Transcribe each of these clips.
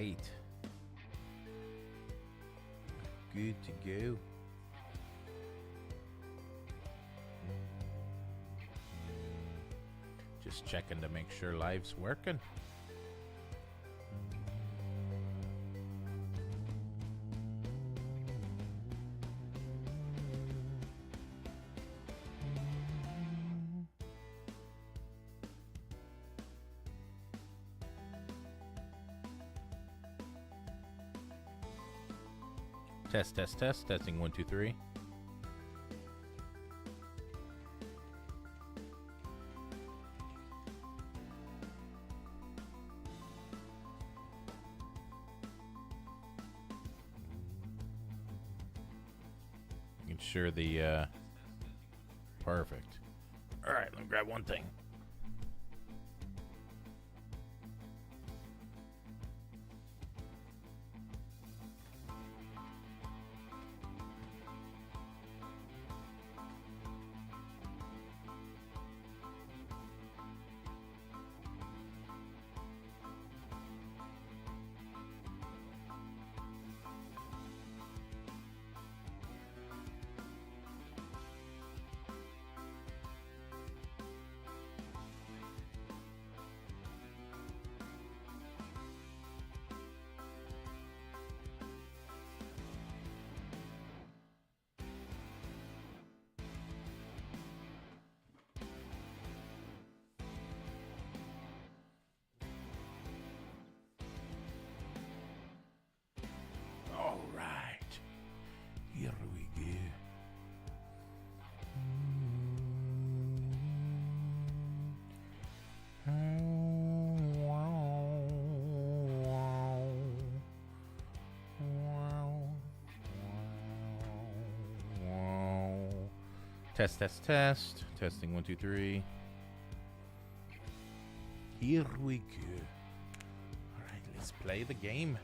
right. Good to go. Just checking to make sure live's working. Test, test, test. Testing 1, 2, 3. Ensure the perfect. All right, let me grab one thing. All right, here we go. Test, test, test. Testing 1, 2, 3. Here we go. All right, let's play the game.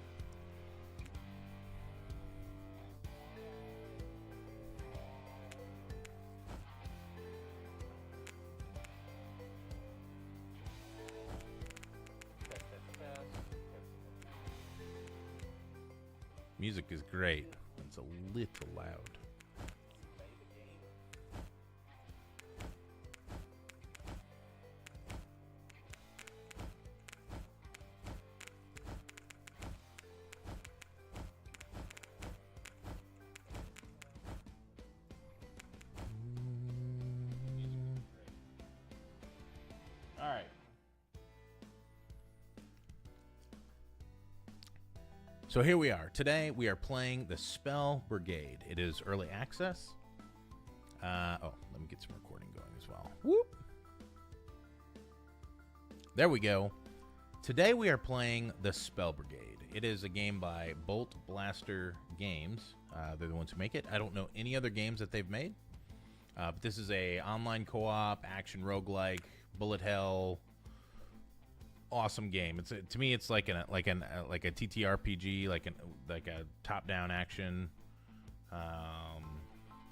Music is great. It's a little loud. All right. So here we are. Today we are playing the Spell Brigade. It is early access. Let me get some recording going as well. Whoop. There we go. Today we are playing the Spell Brigade. It is a game by Bolt Blaster Games. They're the ones who make it. I don't know any other games that they've made. But this is a online co-op action roguelike bullet hell. Awesome game. It's to me, it's like a TTRPG, like a top-down action,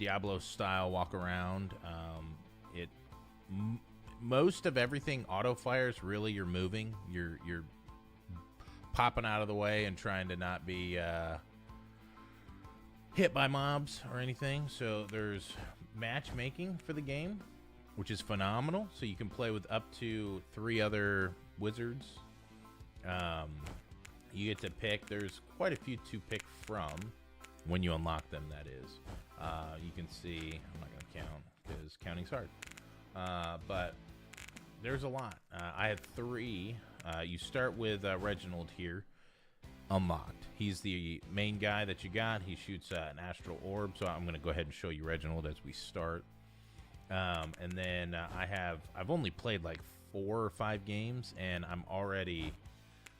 Diablo style walk around. Most of everything auto fires. Really, you're moving. You're popping out of the way and trying to not be hit by mobs or anything. So there's matchmaking for the game, which is phenomenal. So you can play with up to 3 other wizards. You get to pick. There's quite a few to pick from when you unlock them, that is. You can see, I'm not going to count because counting's hard. But there's a lot. I had 3. You start with Reginald here, unlocked. He's the main guy that you got. He shoots an astral orb, so I'm going to go ahead and show you Reginald as we start. And then I've only played like 4 or 5 games, and I'm already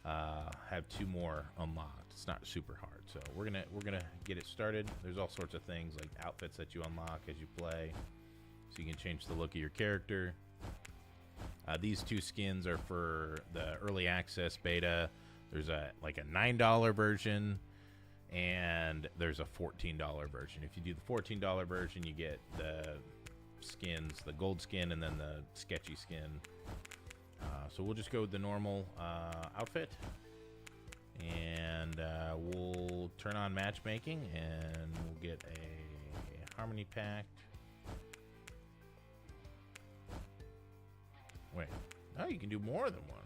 have 2 more unlocked. It's not super hard, so we're gonna get it started. There's all sorts of things like outfits that you unlock as you play, so you can change the look of your character. These 2 skins are for the early access beta. There's a $9 version, and there's a $14 version. If you do the $14 version, you get the skins, the gold skin, and then the sketchy skin. So we'll just go with the normal outfit. And we'll turn on matchmaking, and we'll get a harmony pact. Wait. Oh, you can do more than one.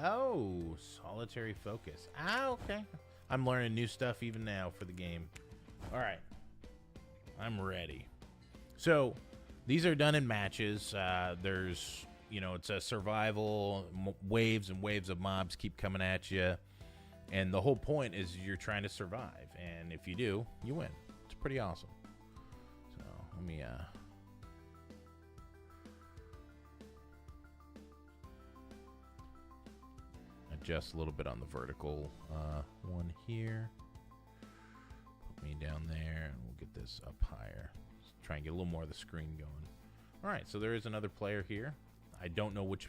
Oh, solitary focus. Ah, okay. I'm learning new stuff even now for the game. All right. I'm ready. So, these are done in matches. There's, you know, it's a survival. Waves and waves of mobs keep coming at you. And the whole point is you're trying to survive. And if you do, you win. It's pretty awesome. So, let me... adjust a little bit on the vertical one here. Put me down there, and we'll get this up higher. Just try and get a little more of the screen going. All right, so there is another player here. I don't know which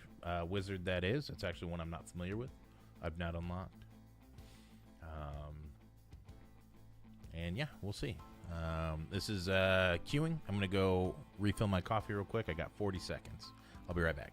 wizard that is. It's actually one I'm not familiar with. I've not unlocked. And yeah, we'll see. This is queuing. I'm gonna go refill my coffee real quick. I got 40 seconds. I'll be right back.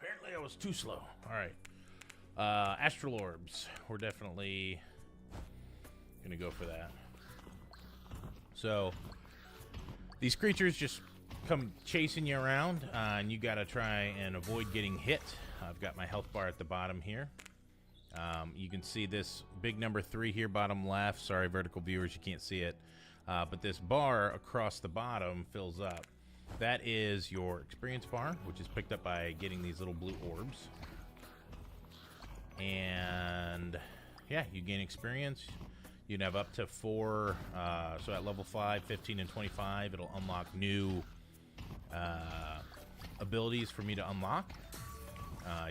Apparently I was too slow. All right. Astral orbs. We're definitely going to go for that. So, these creatures just come chasing you around, and you got to try and avoid getting hit. I've got my health bar at the bottom here. You can see this big number 3 here, bottom left. Sorry, vertical viewers, you can't see it. But this bar across the bottom fills up. That is your experience bar, which is picked up by getting these little blue orbs. And yeah, you gain experience. You can have up to 4. So at level 5, 15, and 25, it'll unlock new abilities for me to unlock.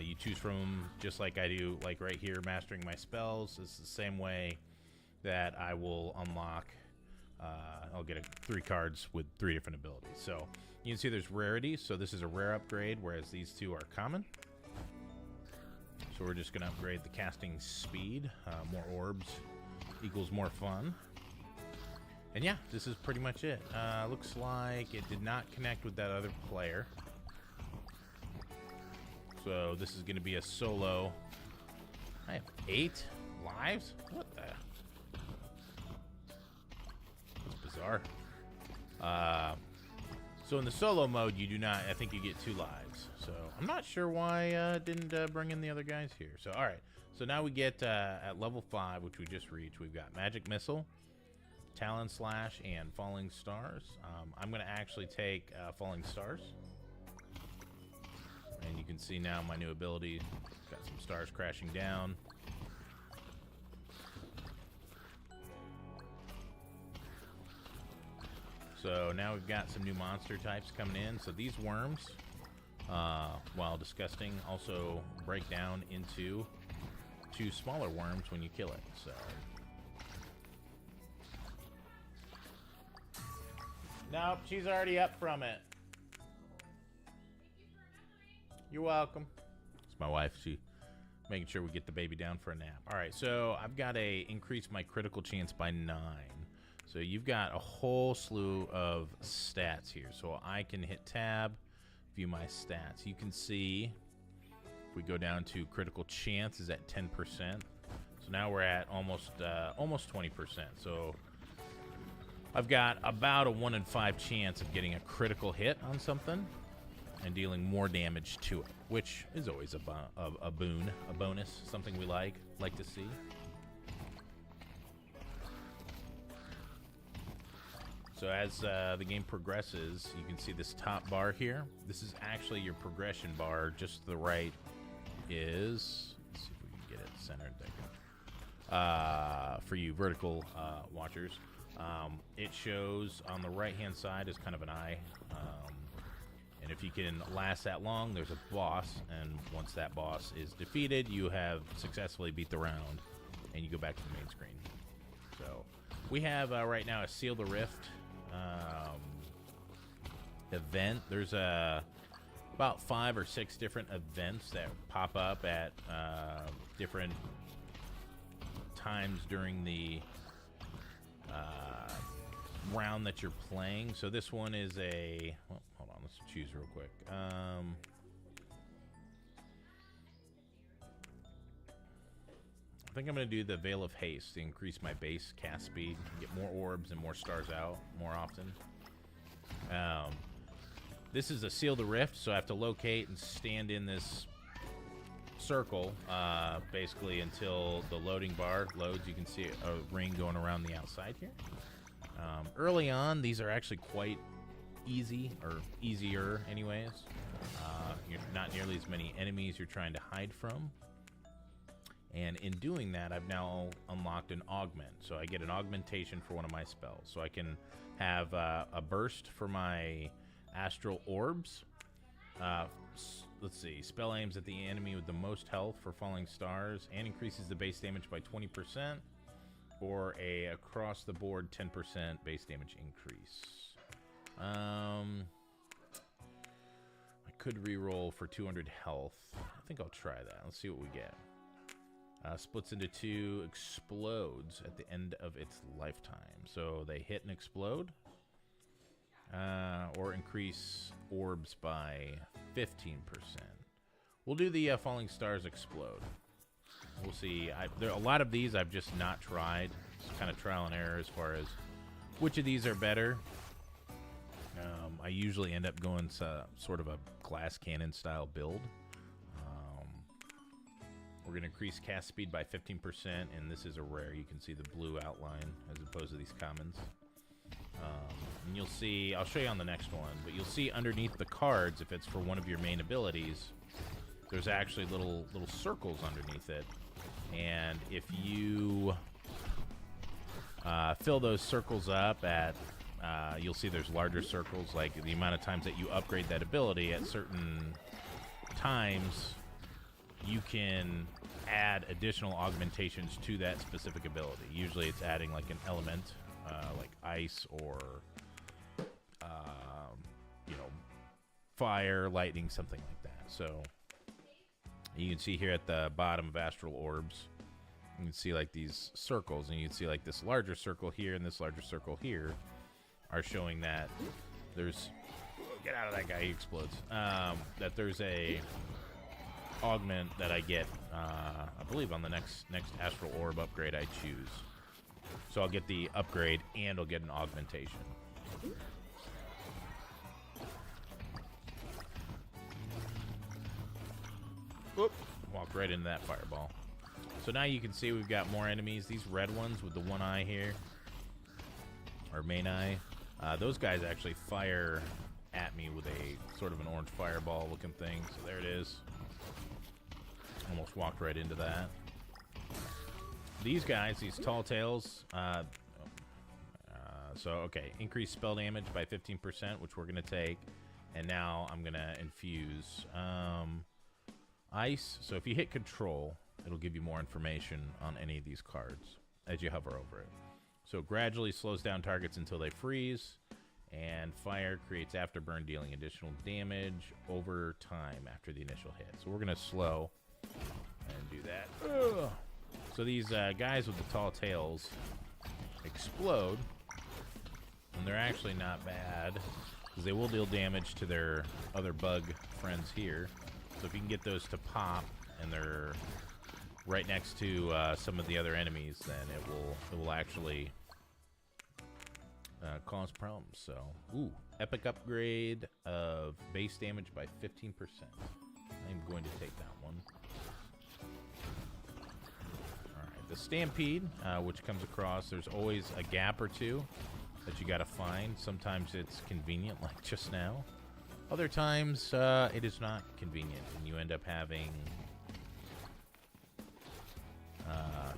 You choose from, just like I do, like right here, mastering my spells. It's the same way that I will unlock. I'll get 3 cards with 3 different abilities. So you can see there's rarities. So this is a rare upgrade, whereas these 2 are common. So we're just going to upgrade the casting speed. More orbs equals more fun. And yeah, this is pretty much it. Looks like it did not connect with that other player. So this is going to be a solo. I have 8 lives? What the? That's bizarre. So in the solo mode, you do not, I think you get 2 lives. So I'm not sure why it didn't bring in the other guys here. So all right. So now we get at level 5, which we just reached, we've got Magic Missile, Talon Slash, and Falling Stars. I'm going to actually take Falling Stars. And you can see now my new ability. Got some stars crashing down. So now we've got some new monster types coming in. So these worms, while disgusting, also break down into 2 smaller worms when you kill it. So nope, she's already up from it. You're welcome. It's my wife. She making sure we get the baby down for a nap. All right, so I've got to increase my critical chance by 9. So you've got a whole slew of stats here. So I can hit tab, view my stats. You can see if we go down to critical chance is at 10%. So now we're at almost 20%. So I've got about a 1 in 5 chance of getting a critical hit on something. and dealing more damage to it, which is always a boon, a bonus, something we like to see. So as the game progresses, you can see this top bar here. This is actually your progression bar. Just to the right is, let's see if we can get it centered there. For you vertical watchers, it shows on the right-hand side is kind of an eye. And if you can last that long, there's a boss. And once that boss is defeated, you have successfully beat the round. And you go back to the main screen. So we have right now a Seal the Rift event. There's about 5 or 6 different events that pop up at different times during the round that you're playing. So this one is a, well, hold on, let's choose real quick. I think I'm going to do the Veil of Haste to increase my base cast speed, get more orbs and more stars out more often. This is a Seal the Rift, so I have to locate and stand in this circle basically until the loading bar loads. You can see a ring going around the outside here. Early on, these are actually quite easy, or easier anyways. You're not nearly as many enemies you're trying to hide from. And in doing that, I've now unlocked an augment. So I get an augmentation for one of my spells. So I can have a burst for my astral orbs. Let's see. Spell aims at the enemy with the most health for falling stars and increases the base damage by 20%. Or a across the board 10% base damage increase. I could reroll for 200 health. I think I'll try that. Let's see what we get. Splits into 2, explodes at the end of its lifetime. So they hit and explode. Or increase orbs by 15%. We'll do the falling stars explode. We'll see. There are a lot of these I've just not tried. It's kind of trial and error as far as which of these are better. I usually end up going sort of a glass cannon style build. We're going to increase cast speed by 15%, and this is a rare. You can see the blue outline as opposed to these commons. And you'll see, I'll show you on the next one, but you'll see underneath the cards, if it's for one of your main abilities, there's actually little circles underneath it. And if you fill those circles up at, you'll see there's larger circles, like the amount of times that you upgrade that ability at certain times, you can add additional augmentations to that specific ability. Usually it's adding like an element, like ice or, you know, fire, lightning, something like that. So you can see here at the bottom of Astral Orbs, you can see like these circles, and you can see like this larger circle here and this larger circle here are showing that there's, get out of that guy, he explodes, that there's a augment that I get, I believe on the next Astral Orb upgrade I choose. So I'll get the upgrade and I'll get an augmentation. Whoop, walked right into that fireball. So now you can see we've got more enemies. These red ones with the one eye here, or main eye, those guys actually fire at me with a sort of an orange fireball looking thing. So there it is. Almost walked right into that. These guys, these tall tales, so okay, increase spell damage by 15%, which we're gonna take, and now I'm gonna infuse ice. So if you hit control, it'll give you more information on any of these cards as you hover over it. So gradually slows down targets until they freeze, and fire creates afterburn, dealing additional damage over time after the initial hit. So we're gonna slow and do that. Ugh. So these guys with the tall tails explode, and they're actually not bad because they will deal damage to their other bug friends here. So if you can get those to pop and they're right next to some of the other enemies, then it will actually cause problems. So, ooh, epic upgrade of base damage by 15%. I'm going to take that one. Alright, the Stampede, which comes across, there's always a gap or two that you gotta find. Sometimes it's convenient, like just now. Other times, it is not convenient, and you end up having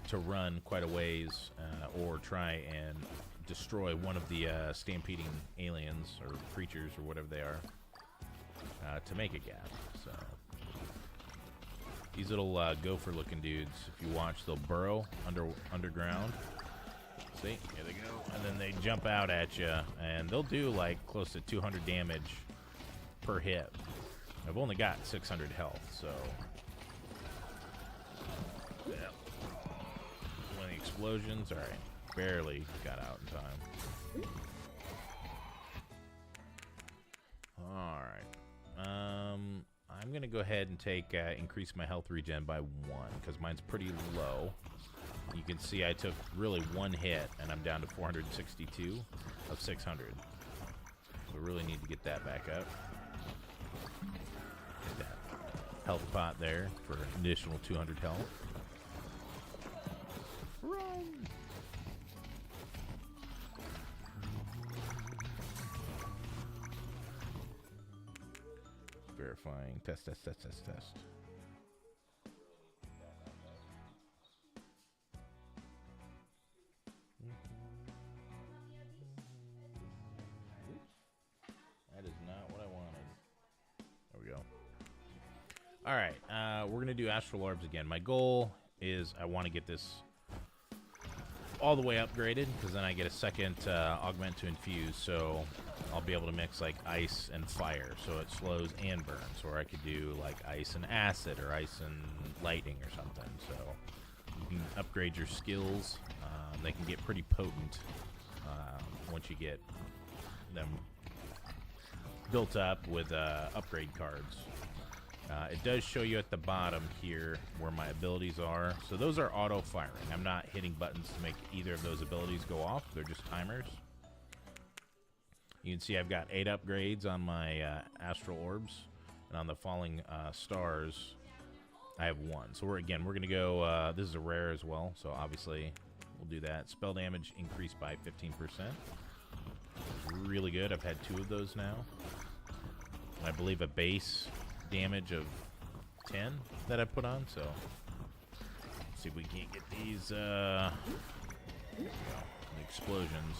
to run quite a ways or try and destroy one of the stampeding aliens or creatures or whatever they are to make a gap. So these little gopher-looking dudes, if you watch, they'll burrow underground. See, here they go, and then they jump out at you, and they'll do like close to 200 damage per hit. I've only got 600 health, so yeah. One of the explosions, all right, barely got out in time. All right, I'm gonna go ahead and take increase my health regen by 1 because mine's pretty low. You can see I took really 1 hit, and I'm down to 462 of 600. So we really need to get that back up. Get that health pot there for an additional 200 health. Run! Verifying. Test. That is not what I wanted. There we go. All right, we're gonna do Astral Orbs again. My goal is I want to get this all the way upgraded because then I get a second augment to infuse, so I'll be able to mix like ice and fire, so it slows and burns. Or I could do like ice and acid or ice and lightning or something. So you can upgrade your skills. They can get pretty potent once you get them built up with upgrade cards. It does show you at the bottom here where my abilities are. So those are auto firing. I'm not hitting buttons to make either of those abilities go off. They're just timers. You can see I've got 8 upgrades on my Astral Orbs, and on the Falling Stars, I have 1. So we're going to go, this is a rare as well, so obviously we'll do that. Spell damage increased by 15%. Really good. I've had 2 of those now. And I believe a base damage of 10 that I put on, so let's see if we can't get these explosions.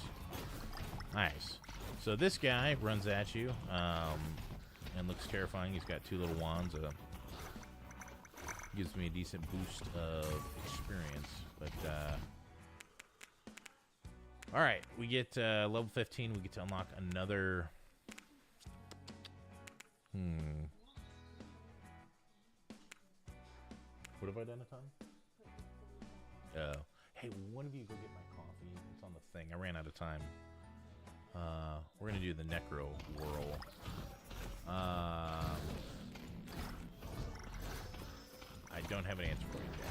Nice. So this guy runs at you and looks terrifying. He's got 2 little wands. Gives me a decent boost of experience. But all right, we get level 15. We get to unlock another. What have I done a ton? Hey, one of you go get my coffee. It's on the thing. I ran out of time. We're gonna do the Necro Whirl. I don't have an answer for you yet.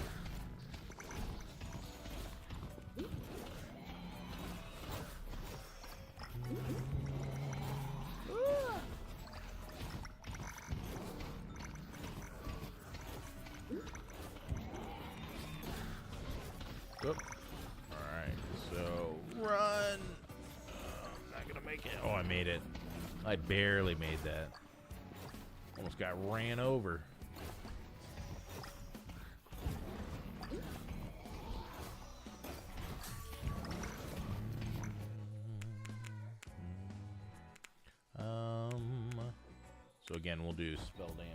Oop. Alright, so run! I'm not gonna make it. Oh, I made it. I barely made that. Almost got ran over. So again, we'll do spell damage.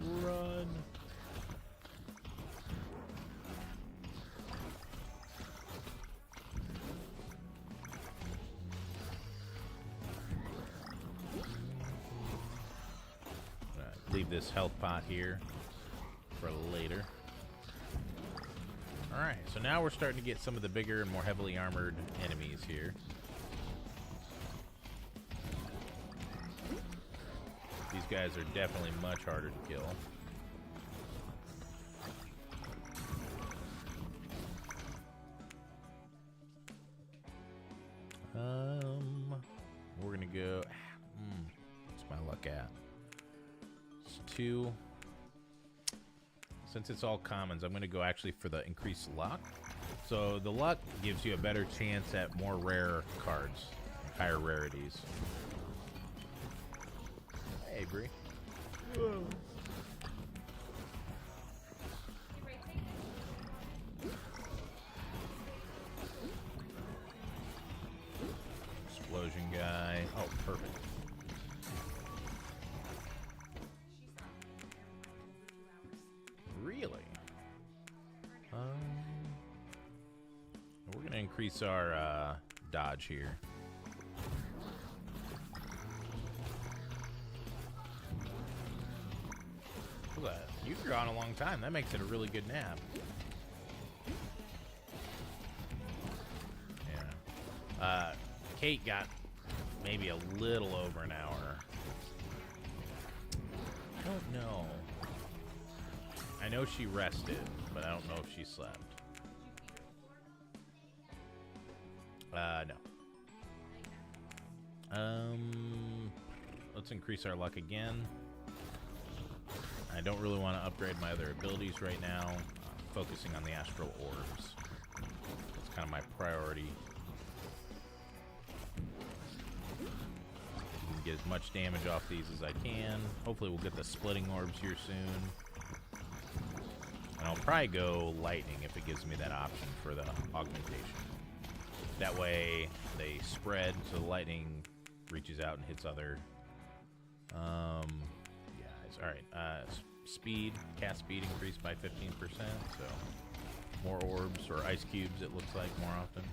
Run. Leave this health pot here for later. Alright, so now we're starting to get some of the bigger and more heavily armored enemies here. These guys are definitely much harder to kill. to, since it's all commons, I'm going to go actually for the increased luck. So the luck gives you a better chance at more rare cards, higher rarities. Hey, Bree. Whoa. Explosion guy. Oh, perfect. Really? We're gonna increase our dodge here. Look at that. You've gone a long time. That makes it a really good nap. Yeah. Kate got maybe a little over an hour. I don't know. I know she rested, but I don't know if she slept. No. Let's increase our luck again. I don't really want to upgrade my other abilities right now. Focusing on the astral orbs. That's kind of my priority. Get as much damage off these as I can. Hopefully we'll get the splitting orbs here soon. And I'll probably go lightning if it gives me that option for the augmentation. That way they spread so the lightning reaches out and hits other guys. Alright, speed, cast speed increased by 15%, so more orbs or ice cubes it looks like more often.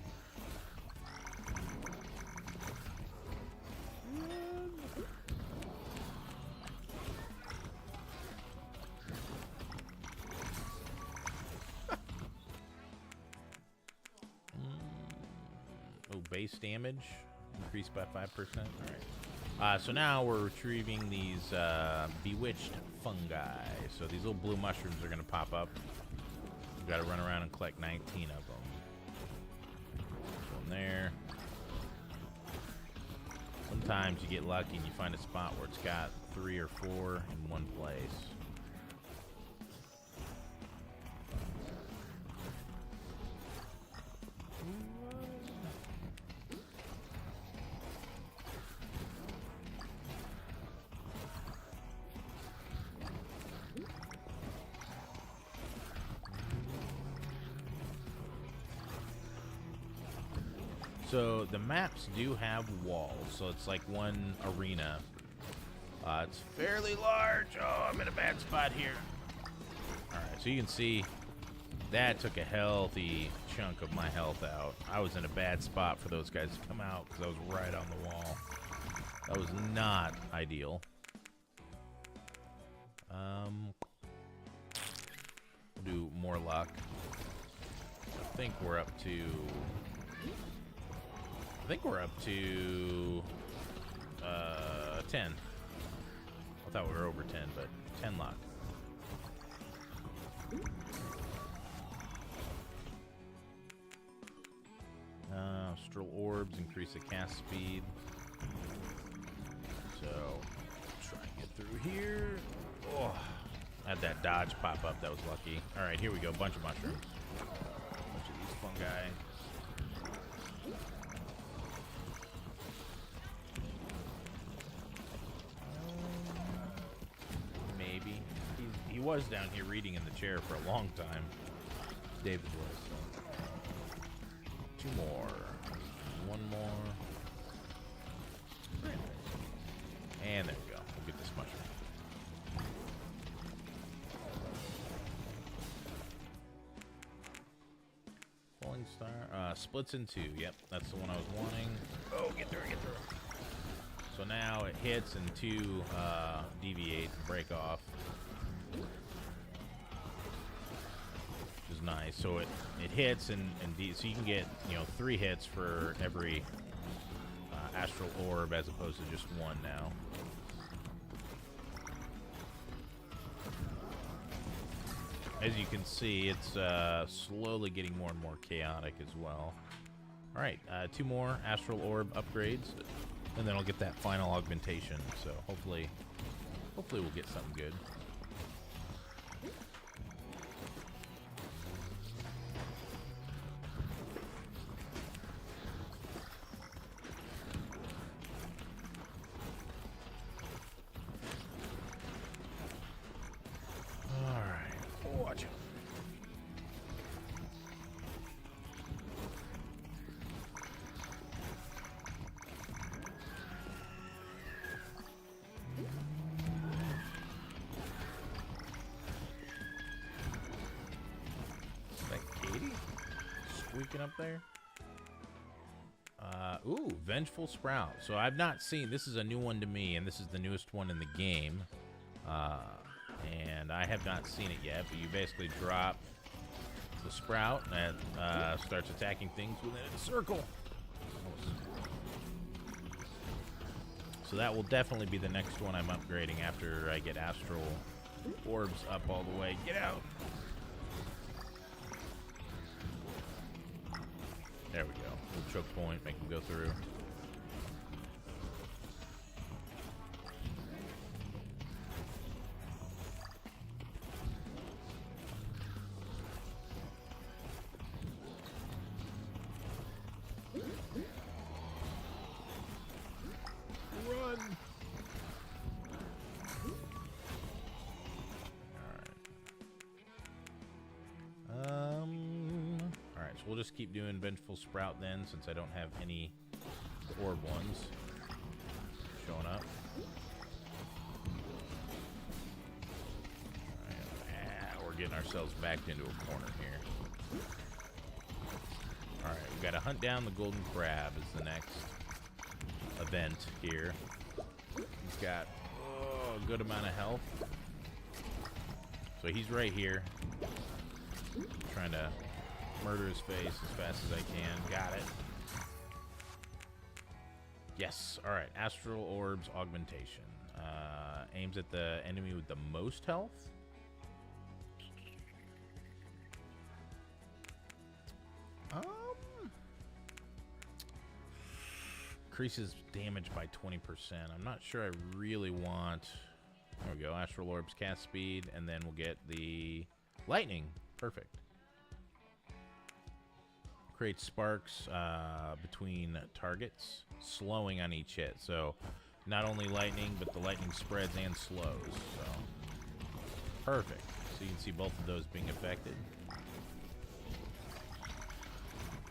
Base damage increased by 5%. Alright. So now we're retrieving these bewitched fungi. So these little blue mushrooms are going to pop up. We've got to run around and collect 19 of them. One there. Sometimes you get lucky and you find a spot where it's got 3 or 4 in one place. So the maps do have walls, so it's like one arena. It's fairly large. Oh, I'm in a bad spot here. Alright, so you can see that took a healthy chunk of my health out. I was in a bad spot for those guys to come out because I was right on the wall. That was not ideal. We'll do more luck. I think we're up to 10. I thought we were over 10, but 10 luck. Astral orbs increase the cast speed. So, try and get through here. Oh, had that dodge pop up. That was lucky. All right, here we go. Bunch of mushrooms. Bunch of these fungi. Maybe. He was down here reading in the chair for a long time. David was. So. 2 more. 1 more. And there we go. We'll get this mushroom. Falling star. Splits in 2. Yep, that's the one I was wanting. Oh, get through, get through. So now it hits and 2 deviate, break off. Which is nice. So it hits and so you can get 3 hits for every astral orb as opposed to just 1 now. As you can see, it's slowly getting more and more chaotic as well. All right, 2 more astral orb upgrades, and then I'll get that final augmentation. So hopefully we'll get something good. weaken up there. Ooh, Vengeful Sprout. So I've not seen, this is a new one to me, and this is the newest one in the game. And I have not seen it yet, but you basically drop the sprout that starts attacking things within a circle. So that will definitely be the next one I'm upgrading after I get Astral Orbs up all the way. Get out! There we go. Little choke point, make him go through. Run! Alright, so we'll just keep doing Vengeful Sprout then, since I don't have any orb ones showing up. Alright, we're getting ourselves backed into a corner here. Alright, we gotta hunt down the Golden Crab is the next event here. He's got a good amount of health. So he's right here. I'm trying to murder his face as fast as I can. Got it. Yes. Alright. Astral Orbs Augmentation. Aims at the enemy with the most health. Increases damage by 20%. I'm not sure I really want... There we go. Astral Orbs cast speed, and then we'll get the lightning. Perfect. Creates sparks between targets, slowing on each hit. So not only lightning, but the lightning spreads and slows. So perfect. So you can see both of those being affected.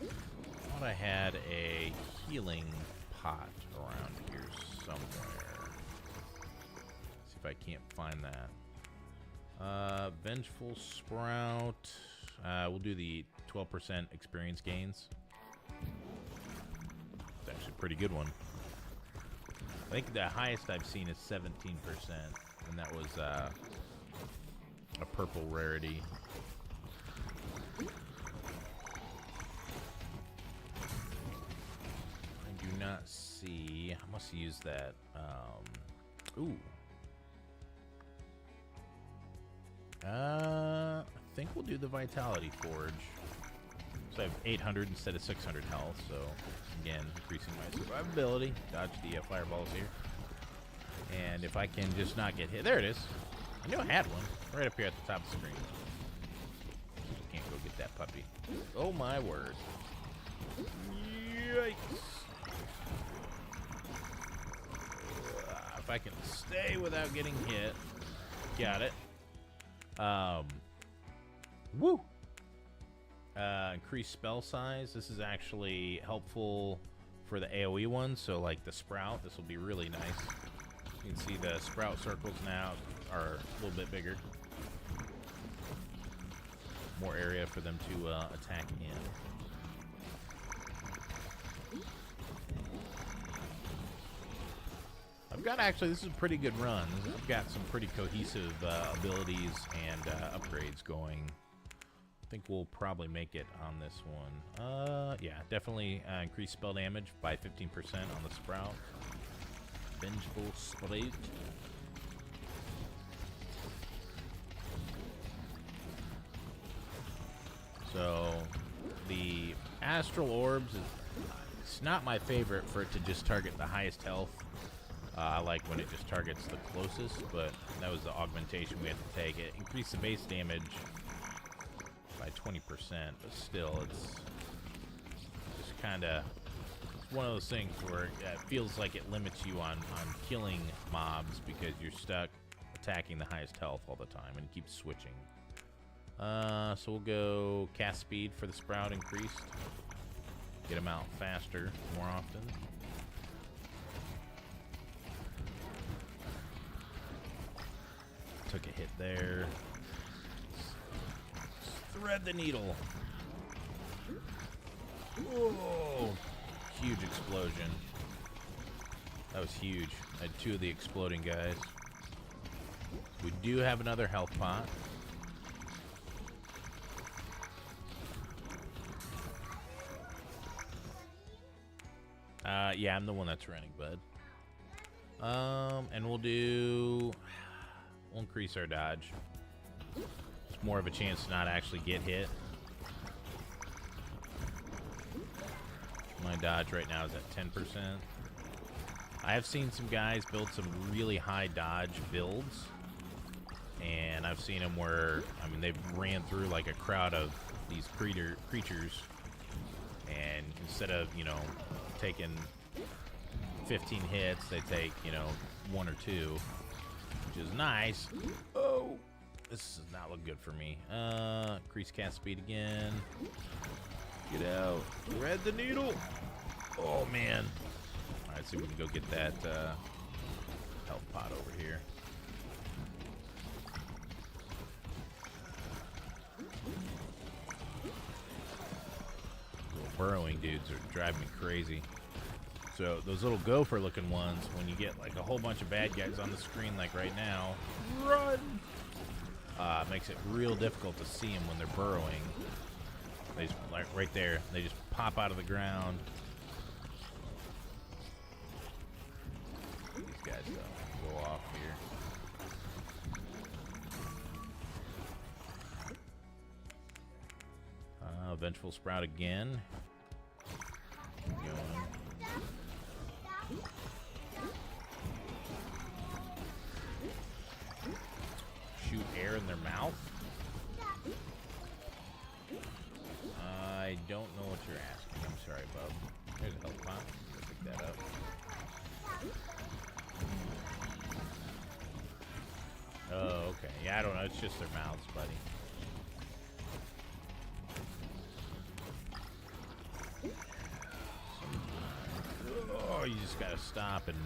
I thought I had a healing pot around here somewhere. See if I can't find that. Vengeful Sprout. We'll do the 12% experience gains. It's actually a pretty good one. I think the highest I've seen is 17%, and that was a purple rarity. I do not see. I must use that. Ooh. I think we'll do the Vitality Forge. So I have 800 instead of 600 health. So again, increasing my survivability. Dodge the fireballs here. And if I can just not get hit, there it is. I knew I had one right up here at the top of the screen. Can't go get that puppy. Oh my word! Yikes! If I can stay without getting hit, got it. Woo! Increase spell size. This is actually helpful for the AoE ones. So like the Sprout, this will be really nice. You can see the Sprout circles now are a little bit bigger. More area for them to attack in. I've got actually, this is a pretty good run. I've got some pretty cohesive abilities and upgrades going. I think we'll probably make it on this one. Yeah, definitely increase spell damage by 15% on the Sprout. Vengeful Sprout. So the Astral Orbs is it's not my favorite for it to just target the highest health. I like when it just targets the closest, but that was the augmentation we had to take. It increased the base damage by 20%, but still, it's just kind of one of those things where it feels like it limits you on killing mobs because you're stuck attacking the highest health all the time and keep switching. So we'll go cast speed for the Sprout increased. Get them out faster more often. Took a hit there. Thread the needle. Whoa! Huge explosion. That was huge. I had 2 of the exploding guys. We do have another health pot. Yeah, I'm the one that's running, bud. And we'll increase our dodge. It's more of a chance to not actually get hit. My dodge right now is at 10%. I have seen some guys build some really high dodge builds. And I've seen them where, I mean, they've ran through like a crowd of these creatures. And instead of, you know, taking 15 hits, they take, you know, 1 or 2, which is nice. Oh, this does not look good for me. Increase cast speed again. Get out. Thread the needle. Oh, man. All right, so we can go get that health pot over here. Little burrowing dudes are driving me crazy. So those little gopher looking ones, when you get like a whole bunch of bad guys on the screen like right now, run! Makes it real difficult to see them when they're burrowing. They just, like right there, they just pop out of the ground. These guys though, go off here. Vengeful Sprout again. Keep going. Shoot air in their mouth? I don't know what you're asking. I'm sorry, bub. There's a health pot. Pick that up. Oh, okay. Yeah, I don't know. It's just their mouths, buddy. Oh, you just gotta stop and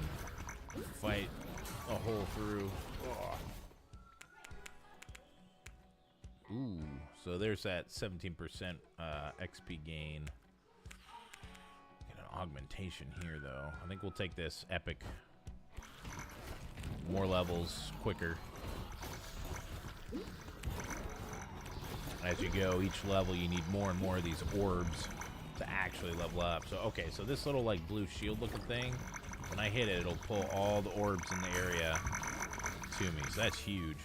fight a hole through. Oh. Ooh, so there's that 17% XP gain. Get an augmentation here, though. I think we'll take this epic. More levels, quicker. As you go, each level you need more and more of these orbs to actually level up. So, okay, so this little, like, blue shield-looking thing, when I hit it, it'll pull all the orbs in the area to me. So that's huge.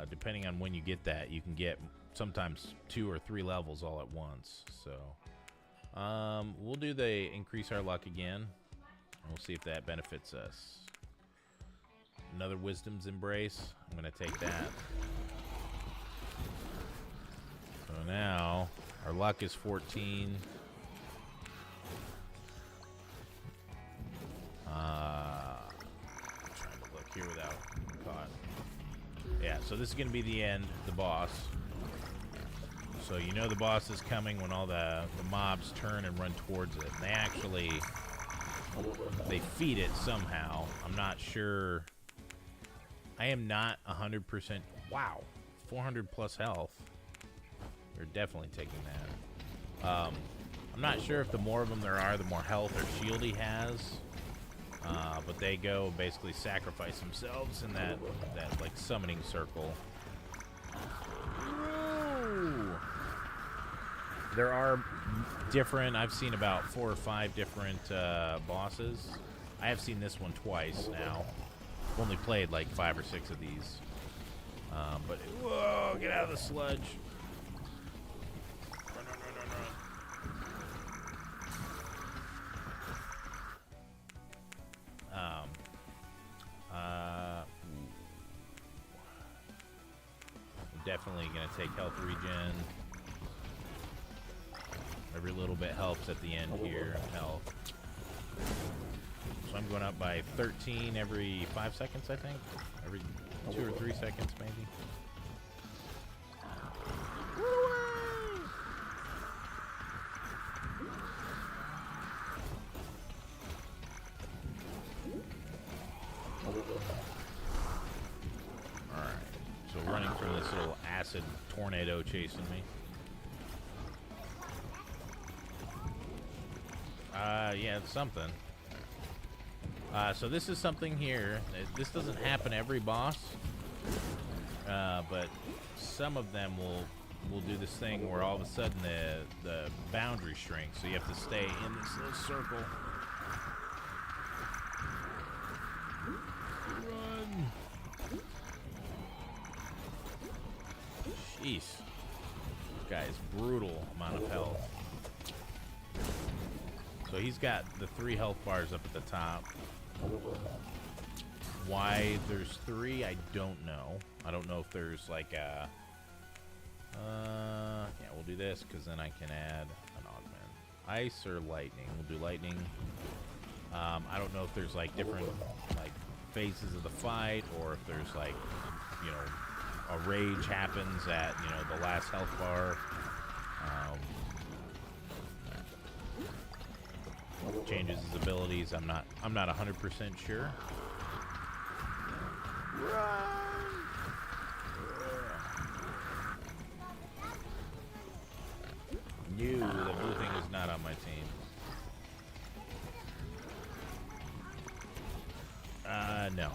Depending on when you get that, you can get sometimes 2 or 3 levels all at once. So, we'll do the increase our luck again. And we'll see if that benefits us. Another Wisdom's Embrace. I'm going to take that. So now, our luck is 14. I'm trying to look here without caught. Yeah, so this is going to be the end, the boss. So you know the boss is coming when all the mobs turn and run towards it. And they actually, they feed it somehow. I'm not sure. I am not 100%. Wow, 400 plus health. You're definitely taking that. I'm not sure if the more of them there are, the more health or shield he has. But they go basically sacrifice themselves in that like summoning circle. Ooh. There are different. I've seen about 4 or 5 different bosses. I have seen this one twice now. I've only played like 5 or 6 of these. But whoa! Get out of the sludge. Run, run, run, run, run. Definitely going to take health regen. Every little bit helps at the end here. Health. So I'm going up by 13 every 5 seconds, I think. Every 2 or 3 seconds, maybe. Running from this little acid tornado chasing me. Yeah, it's something. So this is something here. This doesn't happen every boss, but some of them will do this thing where all of a sudden the boundary shrinks, so you have to stay in this little circle. Run! Jeez, this guy is brutal amount of health. So he's got the 3 health bars up at the top. Why there's 3, I don't know. I don't know if there's like a... yeah, we'll do this because then I can add an augment. Ice or lightning? We'll do lightning. I don't know if there's like different like phases of the fight, or if there's like, you know, a rage happens at, you know, the last health bar. Changes his abilities. I'm not 100% sure. No, the blue thing is not on my team. No.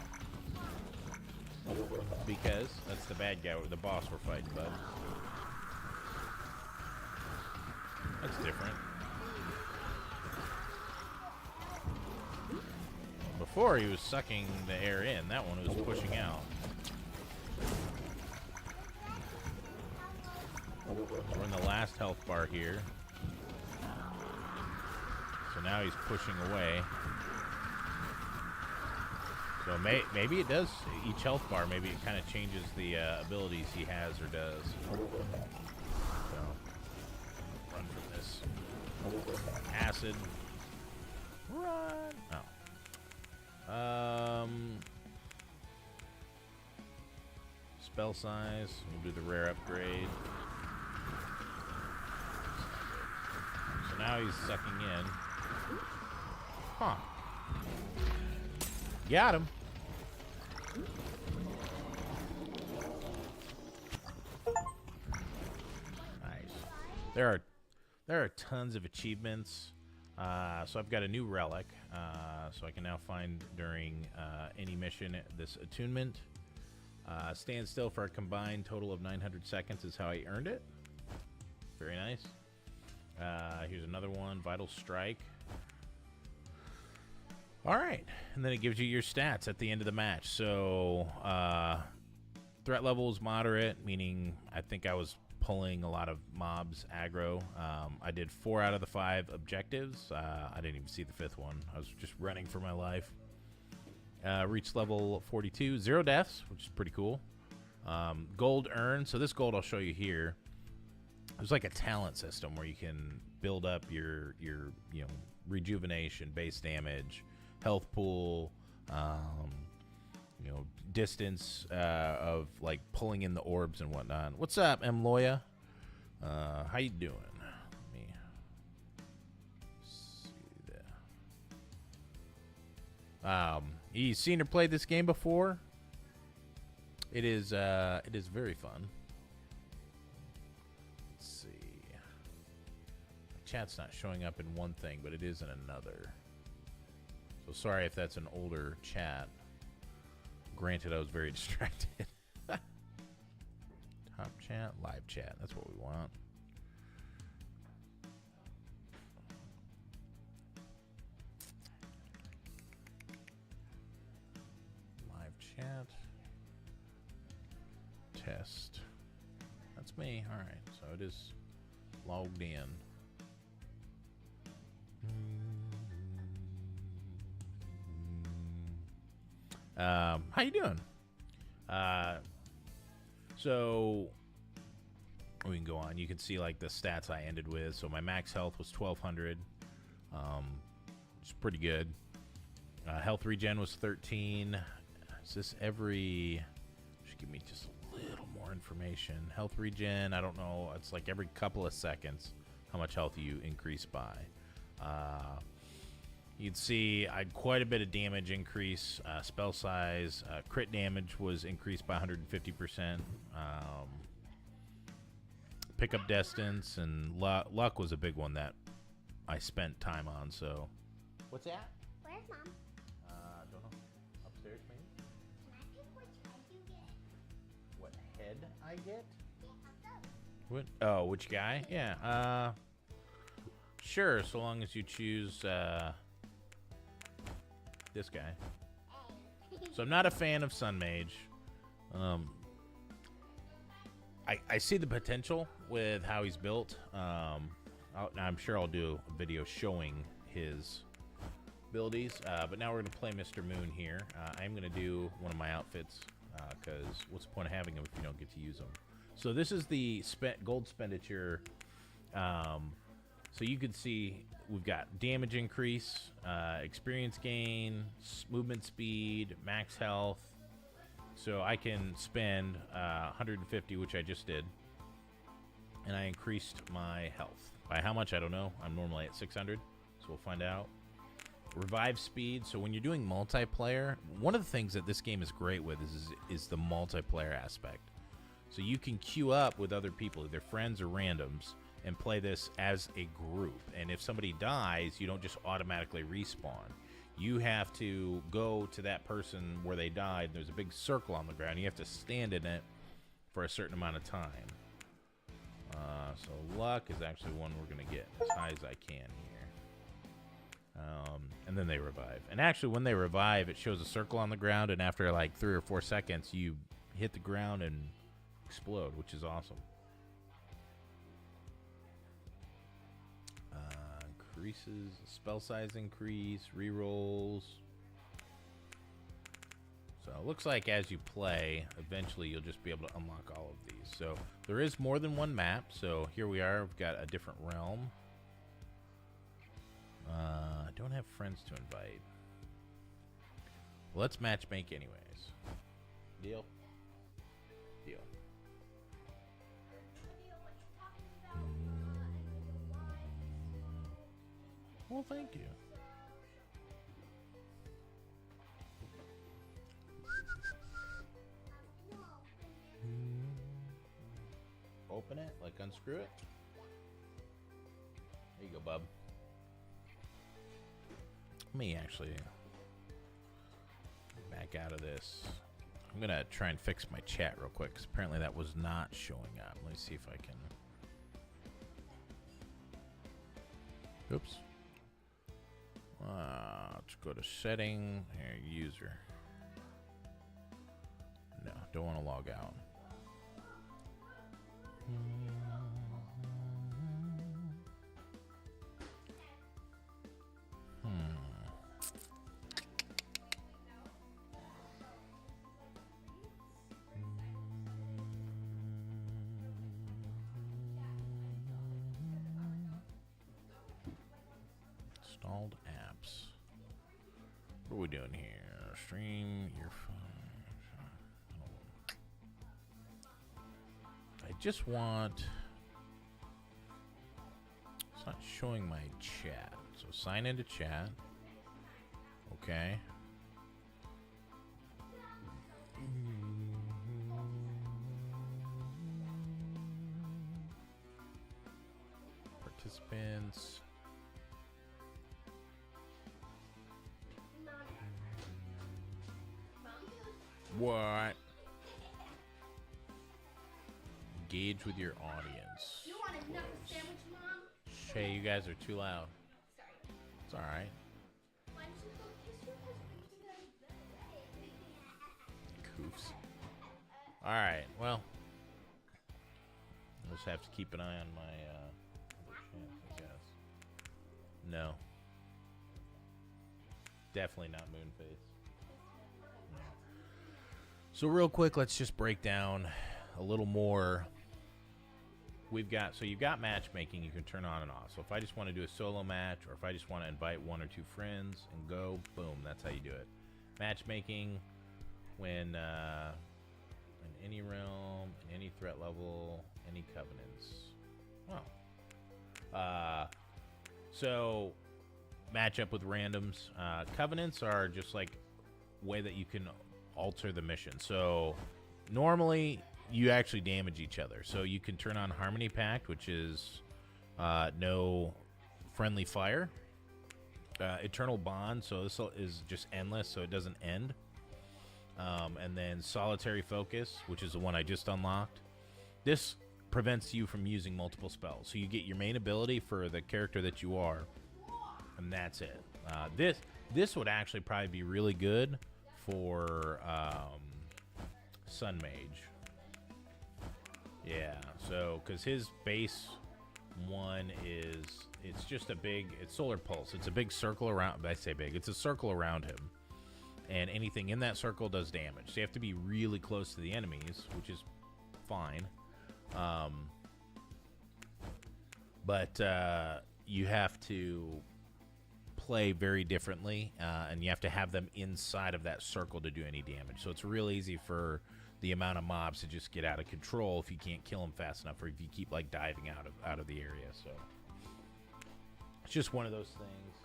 Because that's the bad guy, or the boss we're fighting, bud. That's different. Before he was sucking the air in, that one was pushing out. We're in the last health bar here. So now he's pushing away. So maybe it does, each health bar, maybe it kind of changes the abilities he has or does. So, run from this. Acid. Run! Oh. Spell size. We'll do the rare upgrade. So now he's sucking in. Huh. Got him. Nice. There are tons of achievements. So I've got a new relic, so I can now find during any mission this attunement. Stand still for a combined total of 900 seconds is how I earned it. Very nice. Here's another one, Vital Strike. All right, and then it gives you your stats at the end of the match. So threat level is moderate, meaning I think I was pulling a lot of mobs aggro. I did 4 out of the 5 objectives. I didn't even see the 5th one. I was just running for my life. Reached level 42, 0 deaths, which is pretty cool. Gold earned. So this gold I'll show you here. There's like a talent system where you can build up your you know, rejuvenation, base damage, health pool, you know, distance of like pulling in the orbs and whatnot. What's up, M. Loya? How you doing? Let me see that. You seen or played this game before? It is very fun. Let's see. My chat's not showing up in one thing, but it is in another. So sorry if that's an older chat. Granted, I was very distracted. Top chat, live chat. That's what we want. Live chat. Test. That's me. All right. So it is logged in. How you doing? So we can go on. You can see like the stats I ended with. So my max health was 1200, which is pretty good. Health regen was 13. Is this every? Just give me just a little more information. Health regen, I don't know. It's like every couple of seconds how much health you increase by. You'd see I had quite a bit of damage increase. Spell size, crit damage was increased by 150%. Pickup distance and luck was a big one that I spent time on. So, what's that? Where's Mom? Don't know. Upstairs, maybe. Can I pick which head you get? What head I get? Yeah, how so? What? Oh, which guy? Yeah. Sure. So long as you choose this guy. Hey. So I'm not a fan of Sun Mage. I see the potential with how he's built. I'm sure I'll do a video showing his abilities. But now we're going to play Mr. Moon here. I'm going to do one of my outfits because what's the point of having them if you don't get to use them? So this is the gold expenditure. So you can see we've got damage increase, experience gain, movement speed, max health. So I can spend 150, which I just did, and I increased my health. By how much, I don't know. I'm normally at 600, so we'll find out. Revive speed. So when you're doing multiplayer, one of the things that this game is great with is the multiplayer aspect. So you can queue up with other people, either friends or randoms, and play this as a group. And if somebody dies, you don't just automatically respawn. You have to go to that person where they died. There's a big circle on the ground. You have to stand in it for a certain amount of time. So luck is actually one we're going to get as high as I can here. And then they revive. And actually, when they revive, it shows a circle on the ground. And after like 3 or 4 seconds, you hit the ground and explode, which is awesome. Increases, spell size increase, rerolls. So it looks like as you play, eventually you'll just be able to unlock all of these. So there is more than one map. So here we are. We've got a different realm. I don't have friends to invite. Well, let's matchmake anyways. Deal? Deal. Well, thank you. Open it? Like unscrew it? There you go, bub. Let me actually back out of this. I'm going to try and fix my chat real quick because apparently that was not showing up. Let me see if I can. Oops. Let's go to setting. Here, user. No, don't want to log out. Installed apps. What are we doing here? Stream your phone. I just want. It's not showing my chat. So sign into chat. Okay. Participants. What? Engage with your audience. You want a knuckle sandwich, Mom? Hey, you guys are too loud. Sorry. It's all right. Why don't you go kiss your husband? Goofs. All right. Well, I'll just have to keep an eye on my other channels, I guess. No. Definitely not Moonface. No. So real quick, let's just break down a little more. You've got matchmaking you can turn on and off. So if I just want to do a solo match, or if I just want to invite 1 or 2 friends and go, boom, that's how you do it. Matchmaking when in any realm, in any threat level, any covenants. Oh. So match up with randoms. Covenants are just like way that you can alter the mission. So normally you actually damage each other. So you can turn on Harmony Pact, which is no friendly fire. Eternal bond, so this is just endless, so it doesn't end. And then solitary focus, which is the one I just unlocked. This prevents you from using multiple spells, so you get your main ability for the character that you are, and that's it. This would actually probably be really good for Sun Mage. Yeah, so because his base one is, it's just a big, it's Solar Pulse. It's a big circle around, I say big, it's a circle around him. And anything in that circle does damage. So you have to be really close to the enemies, which is fine. But you have to play very differently, and you have to have them inside of that circle to do any damage. So it's real easy for the amount of mobs to just get out of control if you can't kill them fast enough, or if you keep like diving out of the area. So it's just one of those things.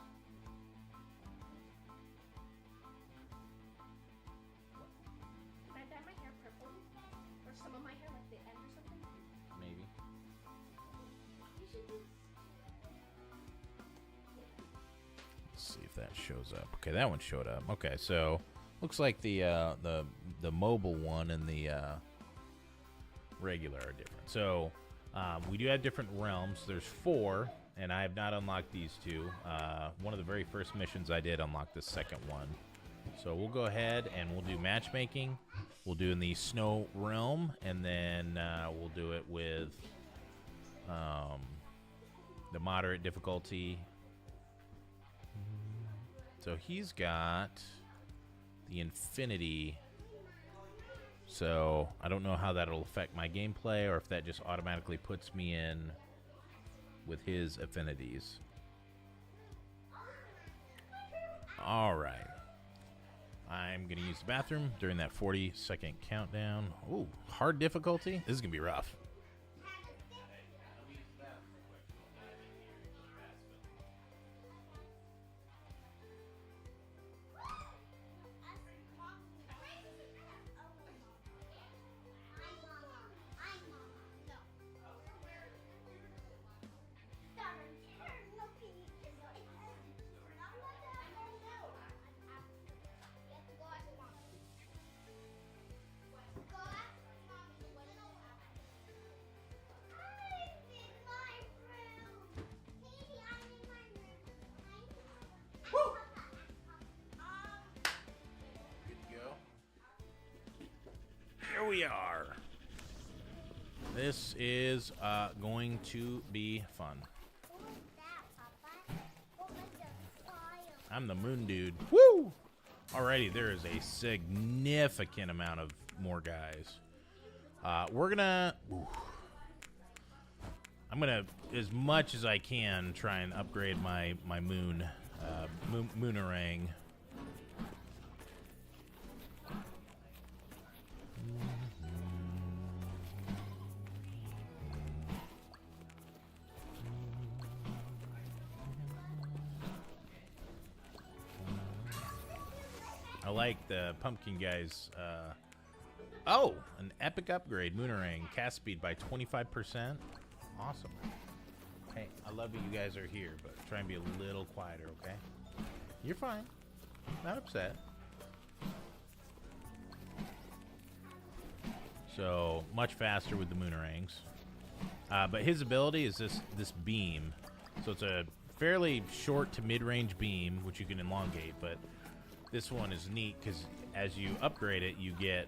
Can I dye my hair purple? Or some of my hair like the end or something? Maybe. You should do. Let's see if that shows up. Okay, that one showed up. Okay, so looks like the mobile one and the regular are different. So we do have different realms. There's 4, and I have not unlocked these 2. One of the very first missions I did unlock the second one. So we'll go ahead and we'll do matchmaking. We'll do in the snow realm, and then we'll do it with the moderate difficulty. So he's got the infinity, so I don't know how that'll affect my gameplay, or if that just automatically puts me in with his affinities. All right, I'm gonna use the bathroom during that 40-second countdown. Ooh, hard difficulty. This is gonna be rough. Here we are. This is going to be fun. What was that, Papa? What was the fire? I'm the moon dude. Woo! Alrighty, there is a significant amount of more guys. We're gonna... I'm gonna, as much as I can, try and upgrade my moon, moonerang. I like the pumpkin guys. Oh, an epic upgrade, Moonerang. Cast speed by 25%. Awesome. Hey, I love that you guys are here, but try and be a little quieter, okay? You're fine. Not upset. So, much faster with the Moonerangs. But his ability is this beam. So it's a fairly short to mid-range beam, which you can elongate, but this one is neat because as you upgrade it, you get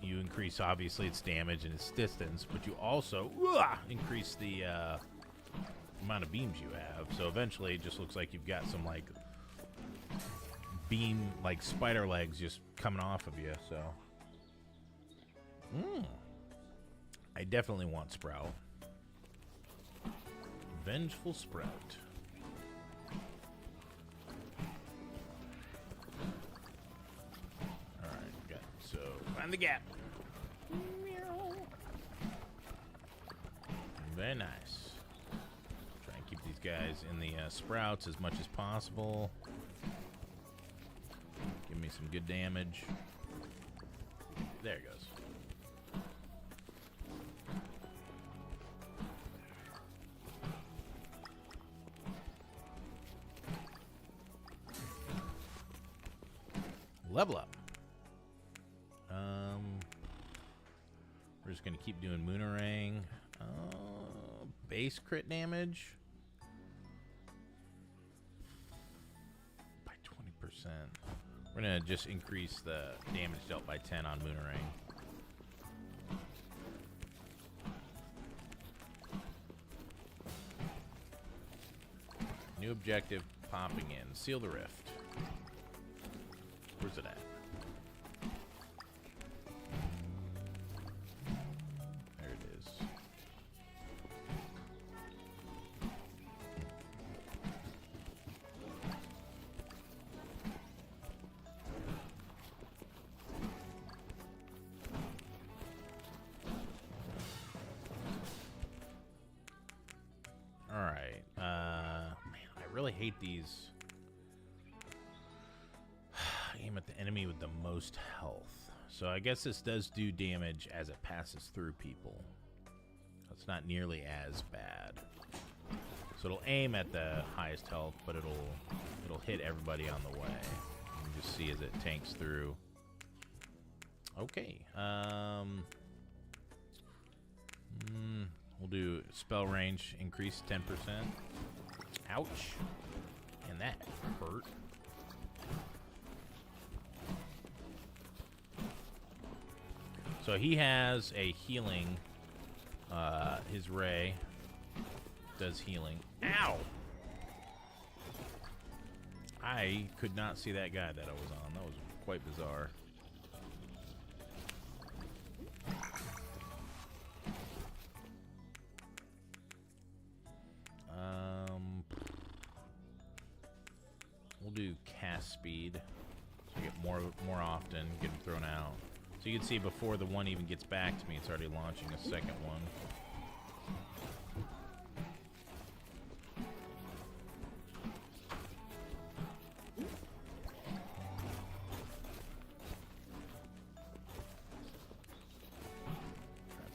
you increase obviously its damage and its distance, but you also increase the amount of beams you have. So eventually, it just looks like you've got some like beam, like spider legs, just coming off of you. So, I definitely want Sprout. Vengeful Sprout. Find the gap. Very nice. Try and keep these guys in the sprouts as much as possible. Give me some good damage. There it goes. Level up. We're just gonna keep doing Moonerang. Base crit damage by 20%. We're gonna just increase the damage dealt by 10 on Moonerang. New objective popping in. Seal the rift. Where's it at? There it is. All right. Man, I really hate these. Aim at the enemy with the most health. So I guess this does do damage as it passes through people. It's not nearly as bad. So it'll aim at the highest health, but it'll hit everybody on the way. You can just see as it tanks through. Okay. We'll do spell range increase 10%. Ouch. And that hurt. So he has a healing. His ray does healing. Ow! I could not see that guy that I was on. That was quite bizarre. We'll do cast speed. So you get more often, get them thrown out. So you can see before the one even gets back to me, it's already launching a second one.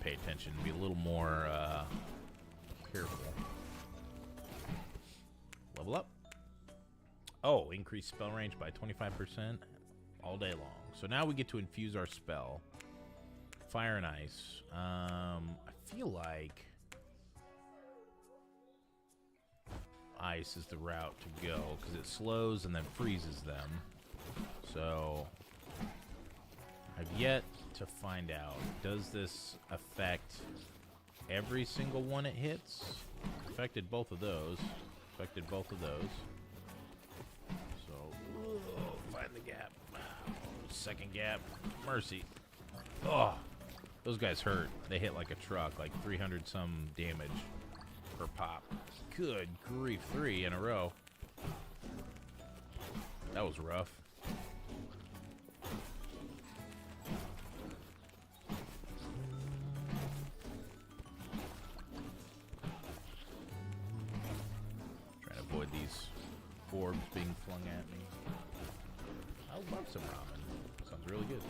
Pay attention, be a little more careful. Level up. Oh, increase spell range by 25% all day long. So now we get to infuse our spell. Fire and ice. I feel like ice is the route to go because it slows and then freezes them. So I've yet to find out. Does this affect every single one it hits? Affected both of those. Affected both of those. So, find the gap. Second gap. Mercy. Oh, those guys hurt. They hit like a truck, like 300 some damage per pop. Good grief, 3 in a row. That was rough. Trying to avoid these orbs being flung at me. I would love some ramen. Sounds really good.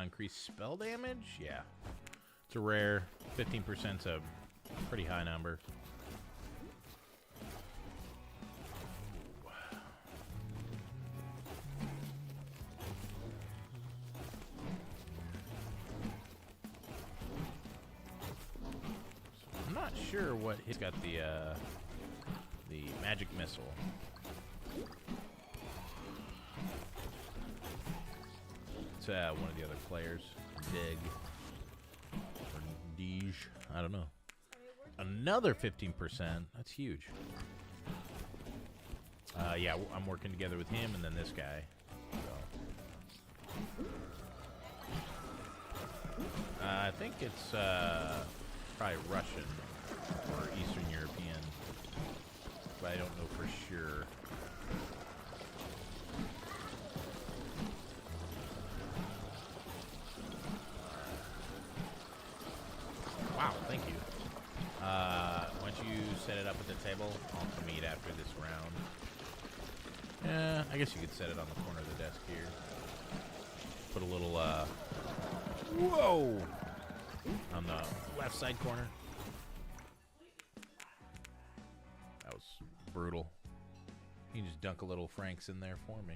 Increased spell damage? Yeah. It's a rare. 15%'s a pretty high number. I'm not sure what he's got the magic missile. It's one of the other players, Dig or Deej, I don't know. Another 15%. That's huge. Yeah, I'm working together with him and then this guy. So. I think it's probably Russian or Eastern European, but I don't know for sure. Wow, thank you. Once you set it up at the table, I'll come eat after this round. Yeah, I guess you could set it on the corner of the desk here. Put a little, whoa! On the left side corner. brutal. You can just dunk a little Franks in there for me.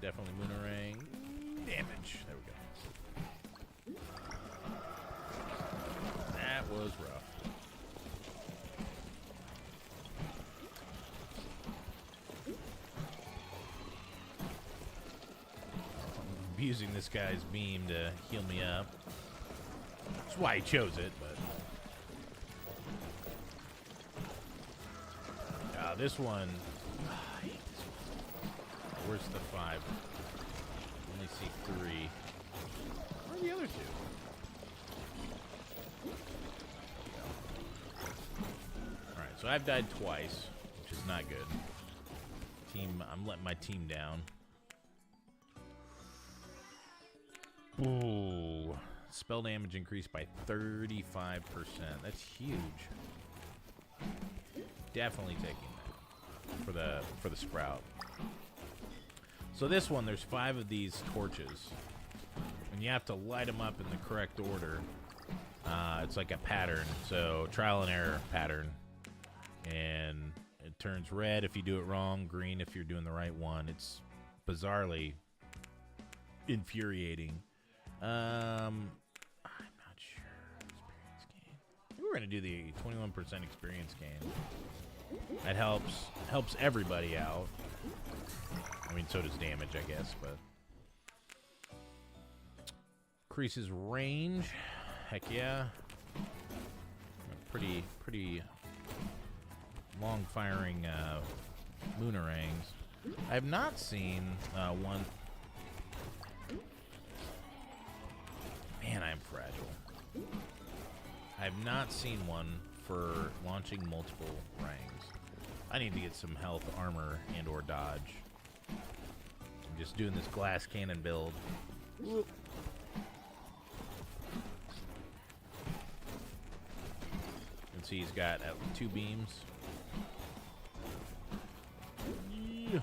Definitely Moonerang damage. There we go. That was rough. I'm using this guy's beam to heal me up. That's why he chose it, but... this one... I hate this one. Where's the 5? Only see 3. Where are the other 2? Alright, so I've died twice, which is not good. I'm letting my team down. Ooh. Spell damage increased by 35%. That's huge. Definitely taking that for the sprout. So this one, there's 5 of these torches, and you have to light them up in the correct order. It's like a pattern, so trial and error pattern, and it turns red if you do it wrong, green if you're doing the right one. It's bizarrely infuriating. I'm not sure. Experience gain. I think we're gonna do the 21% experience gain. That helps everybody out. I mean, so does damage, I guess, but increases range. Heck yeah. Pretty long firing Moonerangs. I have not seen one. Man, I'm fragile. I have not seen one for launching multiple rangs. I need to get some health, armor, and or dodge. I'm just doing this glass cannon build. Whoop. You can see he's got 2 beams. Yeah.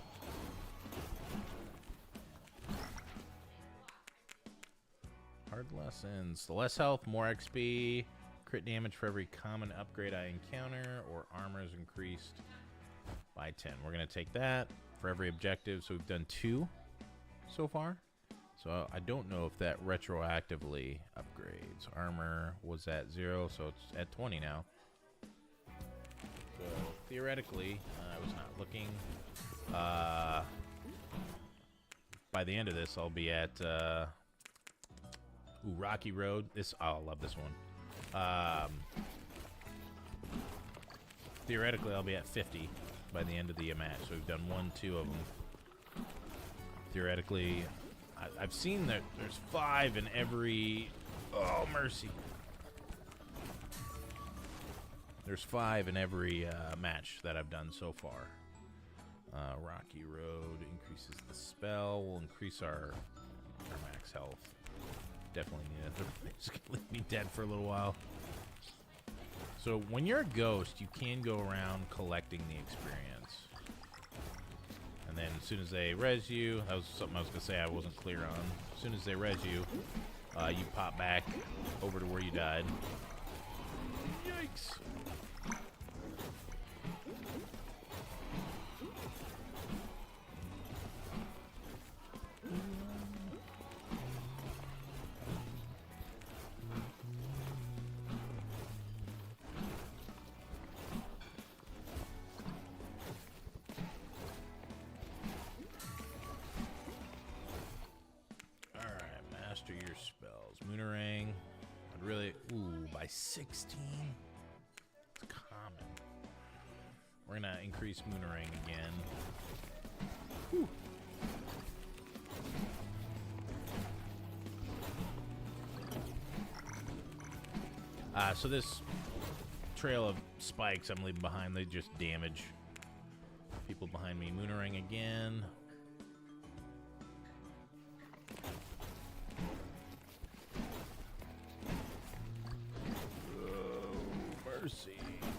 Hard lessons. The less health, more XP. Crit damage for every common upgrade I encounter, or armor is increased by 10. We're going to take that for every objective. So we've done 2 so far. So I don't know if that retroactively upgrades. Armor was at 0, so it's at 20 now. So theoretically, I was not looking. By the end of this, I'll be at Rocky Road. I love this one. Theoretically, I'll be at 50 by the end of the match. So we've done 1, 2 of them. Theoretically, I've seen that there's 5 in every. Oh mercy! There's 5 in every match that I've done so far. Rocky Road increases the spell. Will increase our max health. Definitely need it. It's gonna leave me dead for a little while. So when you're a ghost, you can go around collecting the experience. And then as soon as they res you, that was something I was gonna say I wasn't clear on. As soon as they res you, you pop back over to where you died. Yikes. Your spells. Moonerang. I'd really. Ooh, by 16? It's common. We're gonna increase Moonerang again. Whew. So this trail of spikes I'm leaving behind, they just damage people behind me. Moonerang again.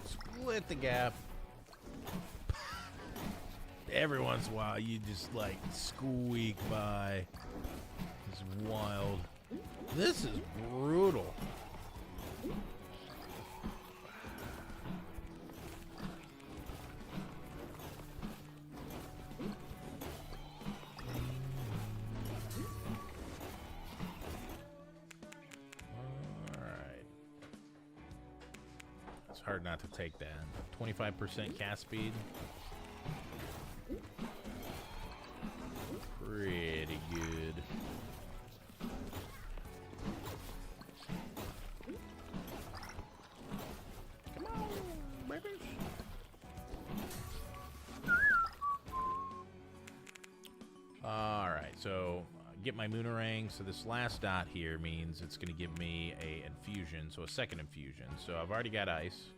Split the gap. Every once in a while, you just like squeak by. It's wild. This is brutal. hard not to take that. 25% cast speed. Pretty good. Come on, babies. Alright, so get my Moonerang. So this last dot here means it's going to give me a infusion, so a second infusion. So I've already got ice.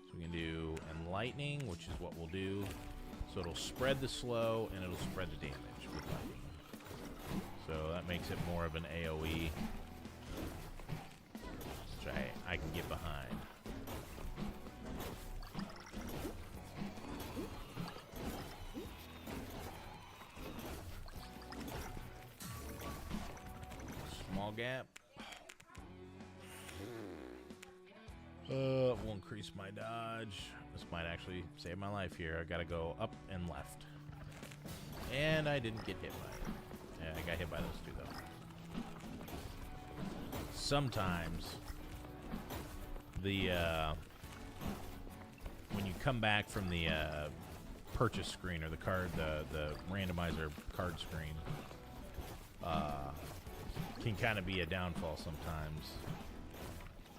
So we can do enlightening, which is what we'll do. So it'll spread the slow and it'll spread the damage with lightning. So that makes it more of an AoE, which I can get behind. Small gap. Will increase my dodge. This might actually save my life here. I gotta go up and left. And I didn't get hit by it. Yeah, I got hit by those two, though. Sometimes the when you come back from the purchase screen or the card, the randomizer card screen, can kind of be a downfall sometimes.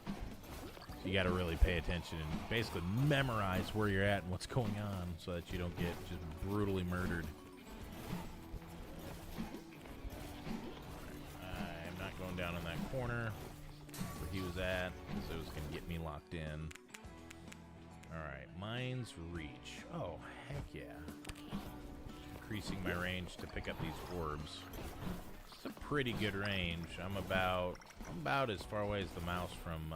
So you got to really pay attention and basically memorize where you're at and what's going on so that you don't get just brutally murdered. I'm not going down in that corner where he was at, so it's going to get me locked in. Alright, Mind's Reach. Oh, heck yeah. Increasing my range to pick up these orbs. It's a pretty good range. I'm about as far away as the mouse from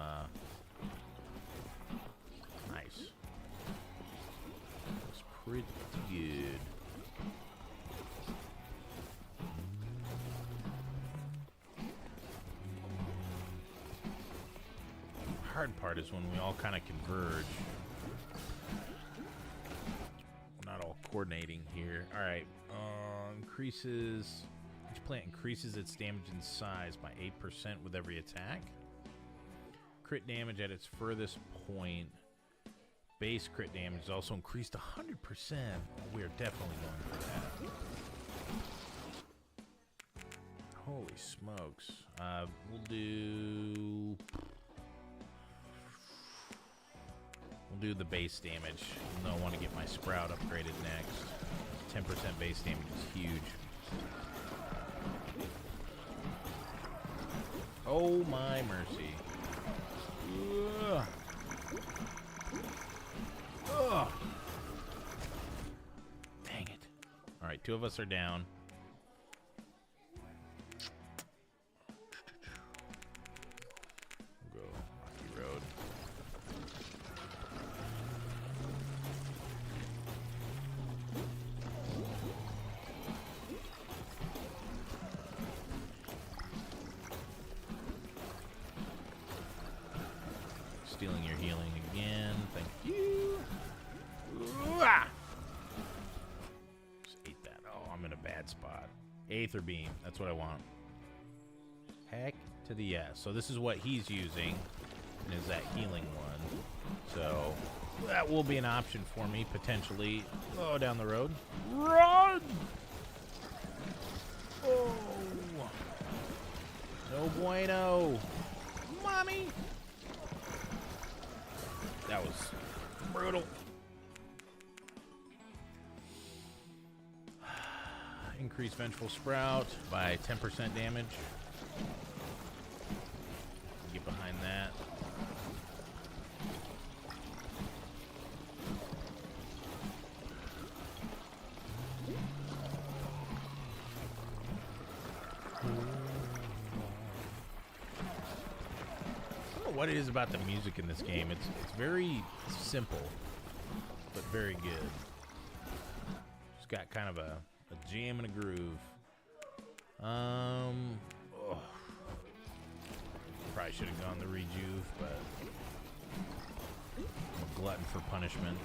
nice. That's pretty good. Hard part is when we all kind of converge. We're not all coordinating here. All right, increases. Each plant increases its damage and size by 8% with every attack. Crit damage at its furthest point. Base crit damage is also increased 100%. We are definitely going for that. Holy smokes. We'll do the base damage. No, I want to get my sprout upgraded next. 10% base damage is huge. Oh my mercy. Ugh. Ugh. Dang it. Alright, 2 of us are down. We'll go rocky road. Stealing your healing again. Thank you. Just ate that. Oh, I'm in a bad spot. Aether Beam. That's what I want. Heck to the yes. So this is what he's using. And is that healing one. So that will be an option for me, potentially. Oh, down the road. Run! Oh. No bueno. Mommy! That was brutal. Increase Vengeful Sprout by 10% damage. Get behind that. What it is about the music in this game. It's very simple, but very good. Just got kind of a jam and a groove. Probably should have gone the rejuve, but I'm a glutton for punishment.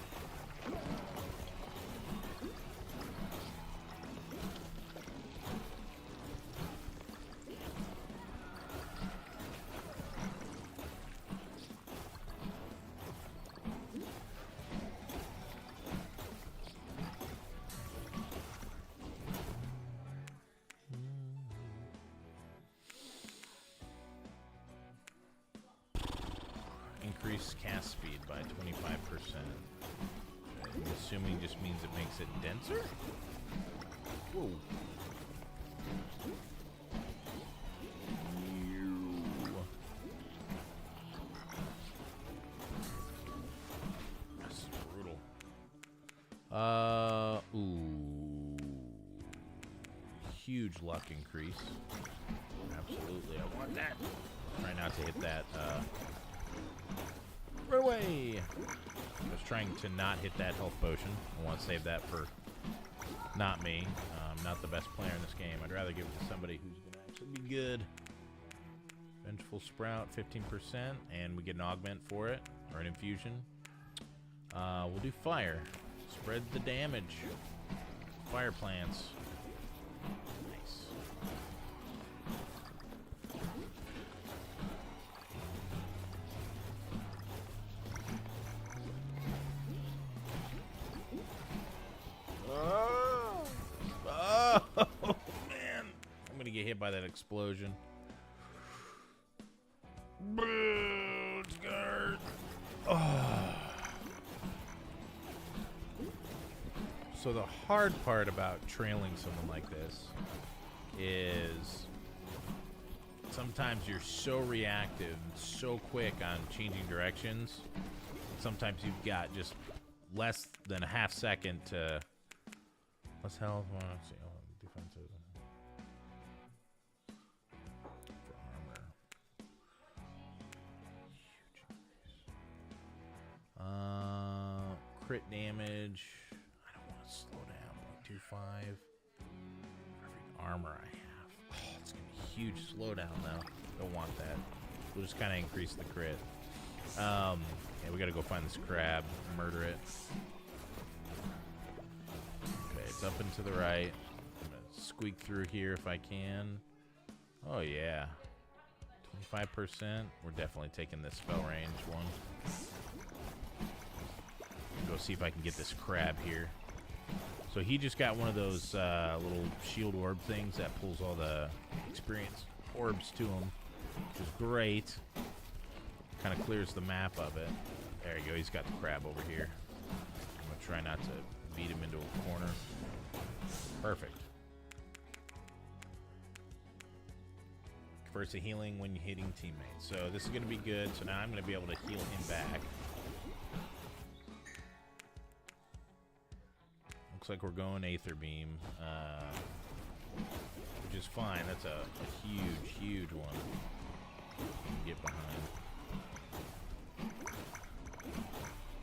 cast speed by 25%. I'm assuming just means it makes it denser? Whoa. That's brutal. Ooh. Huge luck increase. Absolutely, I want that. Try not to hit that, right away! I was trying to not hit that health potion. I want to save that for not me. I'm not the best player in this game. I'd rather give it to somebody who's going to actually be good. Vengeful Sprout, 15%, and we get an augment for it, or an infusion. We'll do fire. Spread the damage. Fire plants. Nice. Oh, man. I'm going to get hit by that explosion. It's gonna hurt. Oh. So the hard part about trailing someone like this is sometimes you're so reactive and so quick on changing directions. Sometimes you've got just less than a half second to... Let's health. Let's see. Defensive. For armor. Huge increase. Crit damage. I don't want to slow down. 0.25. For every armor I have. Oh, it's going to be a huge slowdown though. Don't want that. We'll just kind of increase the crit. Yeah, we got to go find this crab. Murder it. It's up and to the right. I'm going to squeak through here if I can. Oh, yeah. 25%. We're definitely taking this spell range one. Go see if I can get this crab here. So he just got one of those little shield orb things that pulls all the experience orbs to him, which is great. Kind of clears the map of it. There you go. He's got the crab over here. I'm going to try not to beat him into a corner. Perfect. First, a healing when you're hitting teammates. So this is going to be good. So now I'm going to be able to heal him back. Looks like we're going Aether Beam, which is fine. That's a huge, huge one. Get behind.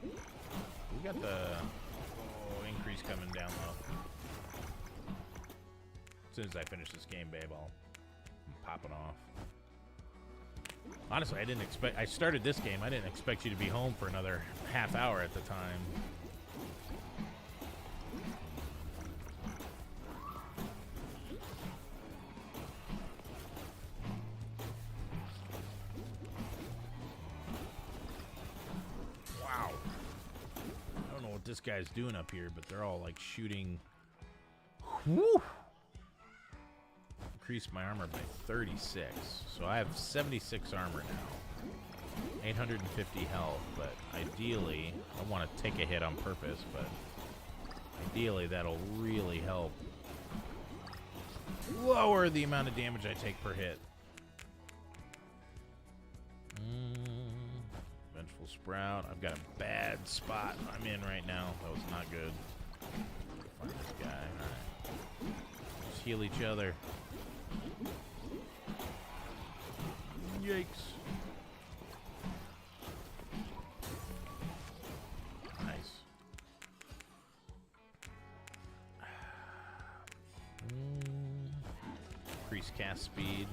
We got the increase coming down low. As soon as I finish this game, babe, I'm popping off. Honestly, I didn't expect... I started this game. I didn't expect you to be home for another half hour at the time. Wow. I don't know what this guy's doing up here, but they're all, like, shooting... Whew! Increased my armor by 36, so I have 76 armor now, 850 health, but ideally, I want to take a hit on purpose, but ideally that'll really help lower the amount of damage I take per hit. Vengeful Sprout, I've got a bad spot I'm in right now. That was not good. Find this guy. Alright. Just heal each other. Yikes. Nice. Increase cast speed.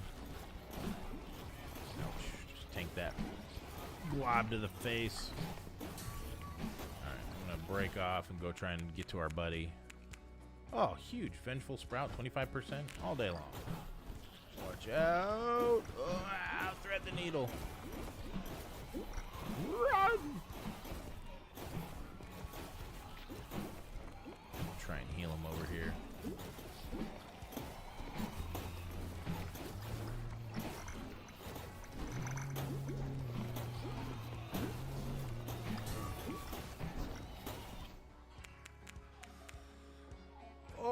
Ouch. Just tank that glob to the face. Alright, I'm gonna break off and go try and get to our buddy. Oh, huge. Vengeful Sprout, 25% all day long. Watch out. Oh, ow, thread the needle. Run! Try and heal him over here.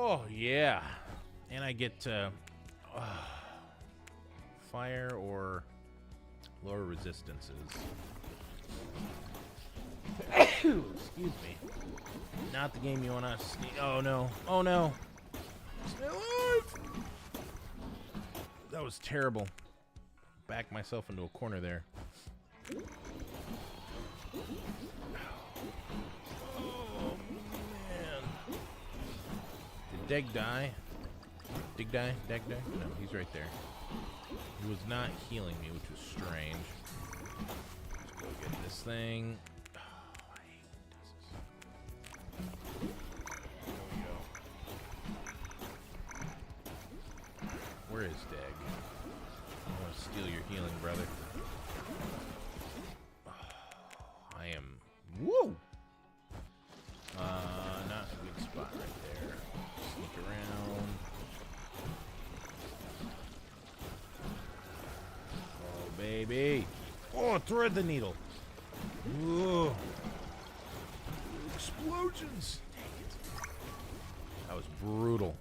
Oh, yeah. And I get fire or lower resistances. Excuse me. Not the game you want to sneak. Oh, no. Oh, no. Stay alive! That was terrible. Backed myself into a corner there. Oh, man. Did Deg die? Dig die? Deg die? No, he's right there. He was not healing me, which was strange. Let's go get this thing. Oh, I hate when it does this. There we go. Where is Deg? I want to steal your healing, brother. Oh, I am... Woo! Not a good spot right there. Sneak around. Oh, baby. Oh, thread the needle. Whoa. Explosions. Dang it. That was brutal.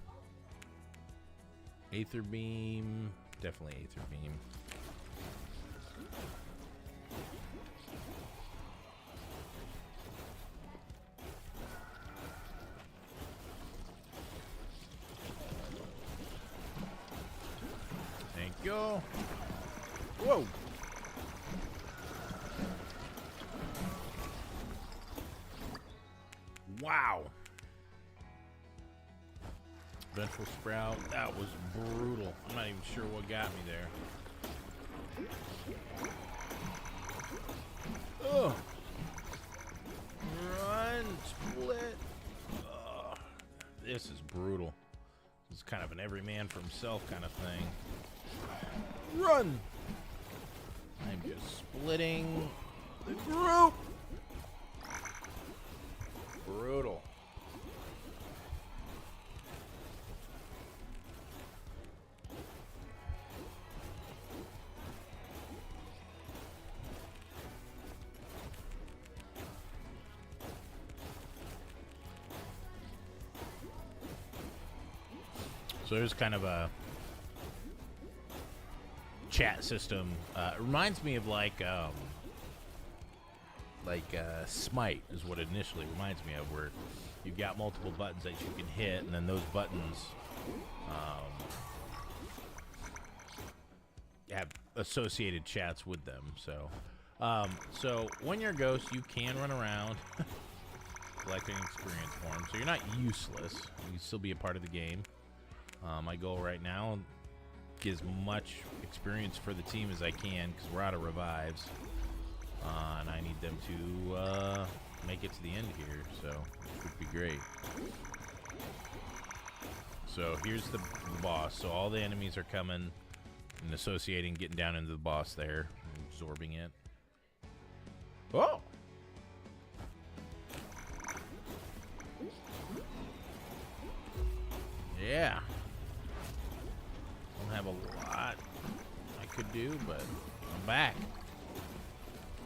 Aether beam. Definitely Aether beam. Thank you. Whoa. Wow. Vengeful Sprout, that was brutal. I'm not even sure what got me there. Ugh. Run, split. Ugh. This is brutal. This is kind of an every man for himself kind of thing. Run! I'm just splitting the group. Brutal. So there's kind of a chat system. It reminds me of like Smite is what it initially reminds me of, where you've got multiple buttons that you can hit, and then those buttons have associated chats with them. So, so when you're a ghost, you can run around collecting experience forms. So you're not useless. You can still be a part of the game. My goal right now, get as much experience for the team as I can, because we're out of revives. And I need them to make it to the end here, so which would be great. So here's the boss. So all the enemies are coming and associating, getting down into the boss there, absorbing it. Oh! Yeah. Don't have a lot I could do, but I'm back.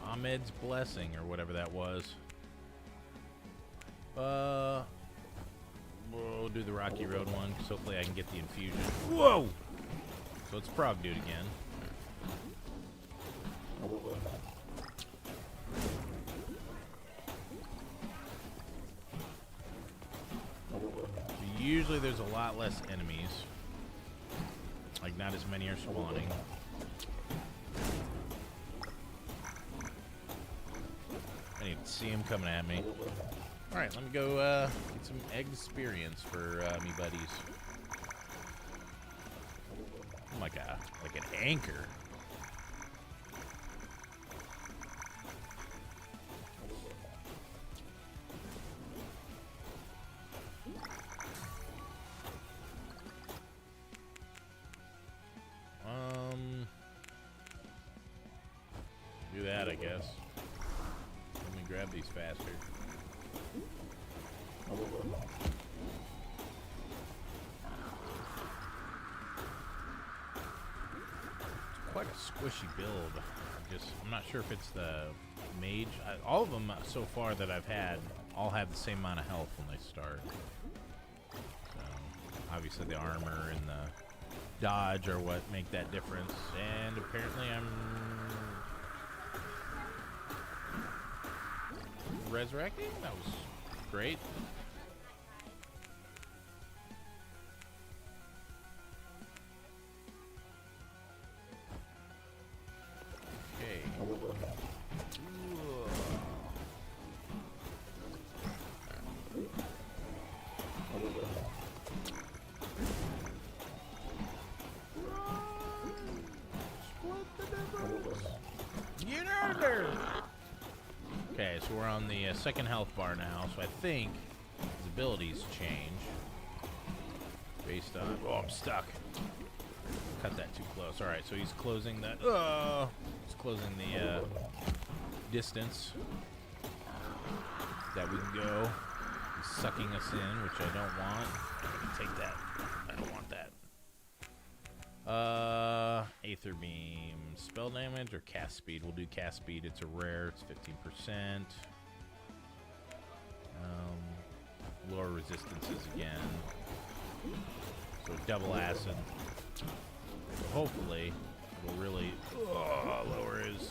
Ahmed's blessing, or whatever that was. We'll do the Rocky Road one, because hopefully I can get the infusion. Whoa! So it's Prog Dude again. Usually there's a lot less enemies. Like, not as many are spawning. I need to see him coming at me. Alright, let me go get some egg experience for me buddies. I'm like an anchor. Do that, I guess. Let me grab these faster. It's quite a squishy build. I'm not sure if it's the mage. All of them so far that I've had all have the same amount of health when they start. So. obviously the armor and the dodge are what make that difference. And apparently I'm resurrecting? That was great. Okay. Get under! Okay, so we're on the second health bar now, so I think his abilities change based on... Oh, I'm stuck. Cut that too close. Alright, so he's closing the... he's closing the distance that we can go. He's sucking us in, which I don't want. Take that. I don't want that. Aether Beam. Spell damage or cast speed? We'll do cast speed. It's a rare. It's 15%. Lower resistances again. So double acid. So hopefully it'll really lower his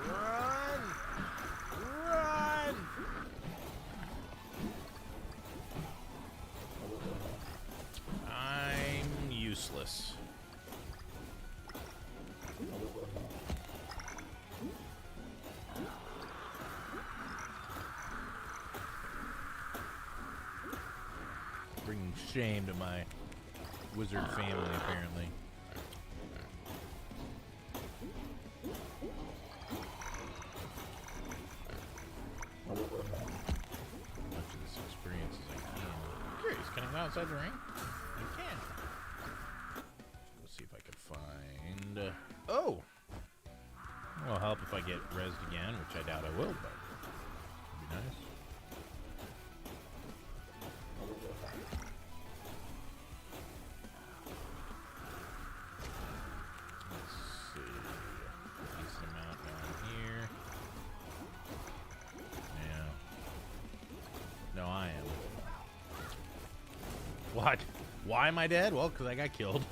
run! Run! I'm useless. Bringing shame to my wizard family, apparently. As much of this experience as I can. I'm curious, can I go outside the ring? I can. Let's see if I can find... oh! It'll help if I get rezzed again, which I doubt I will, but it'd be nice. Let's see. Decent amount down here. Yeah. No, I am. What? Why am I dead? Well, because I got killed.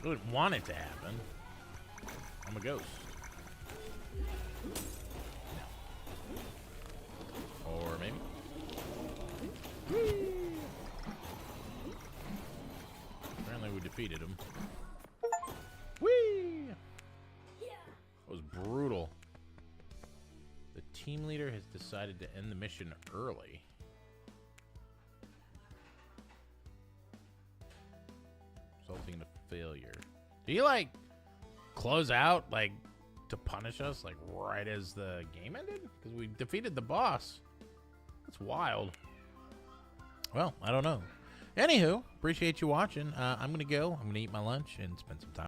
I wouldn't want it to happen. I'm a ghost. No. Or maybe. Whee! Apparently we defeated him. Whee! Yeah. That was brutal. The team leader has decided to end the mission early. Resulting in a failure. Do you like close out like to punish us like right as the game ended? Because we defeated the boss. That's wild. Well, I don't know. Anywho, appreciate you watching. I'm gonna go. I'm gonna eat my lunch and spend some time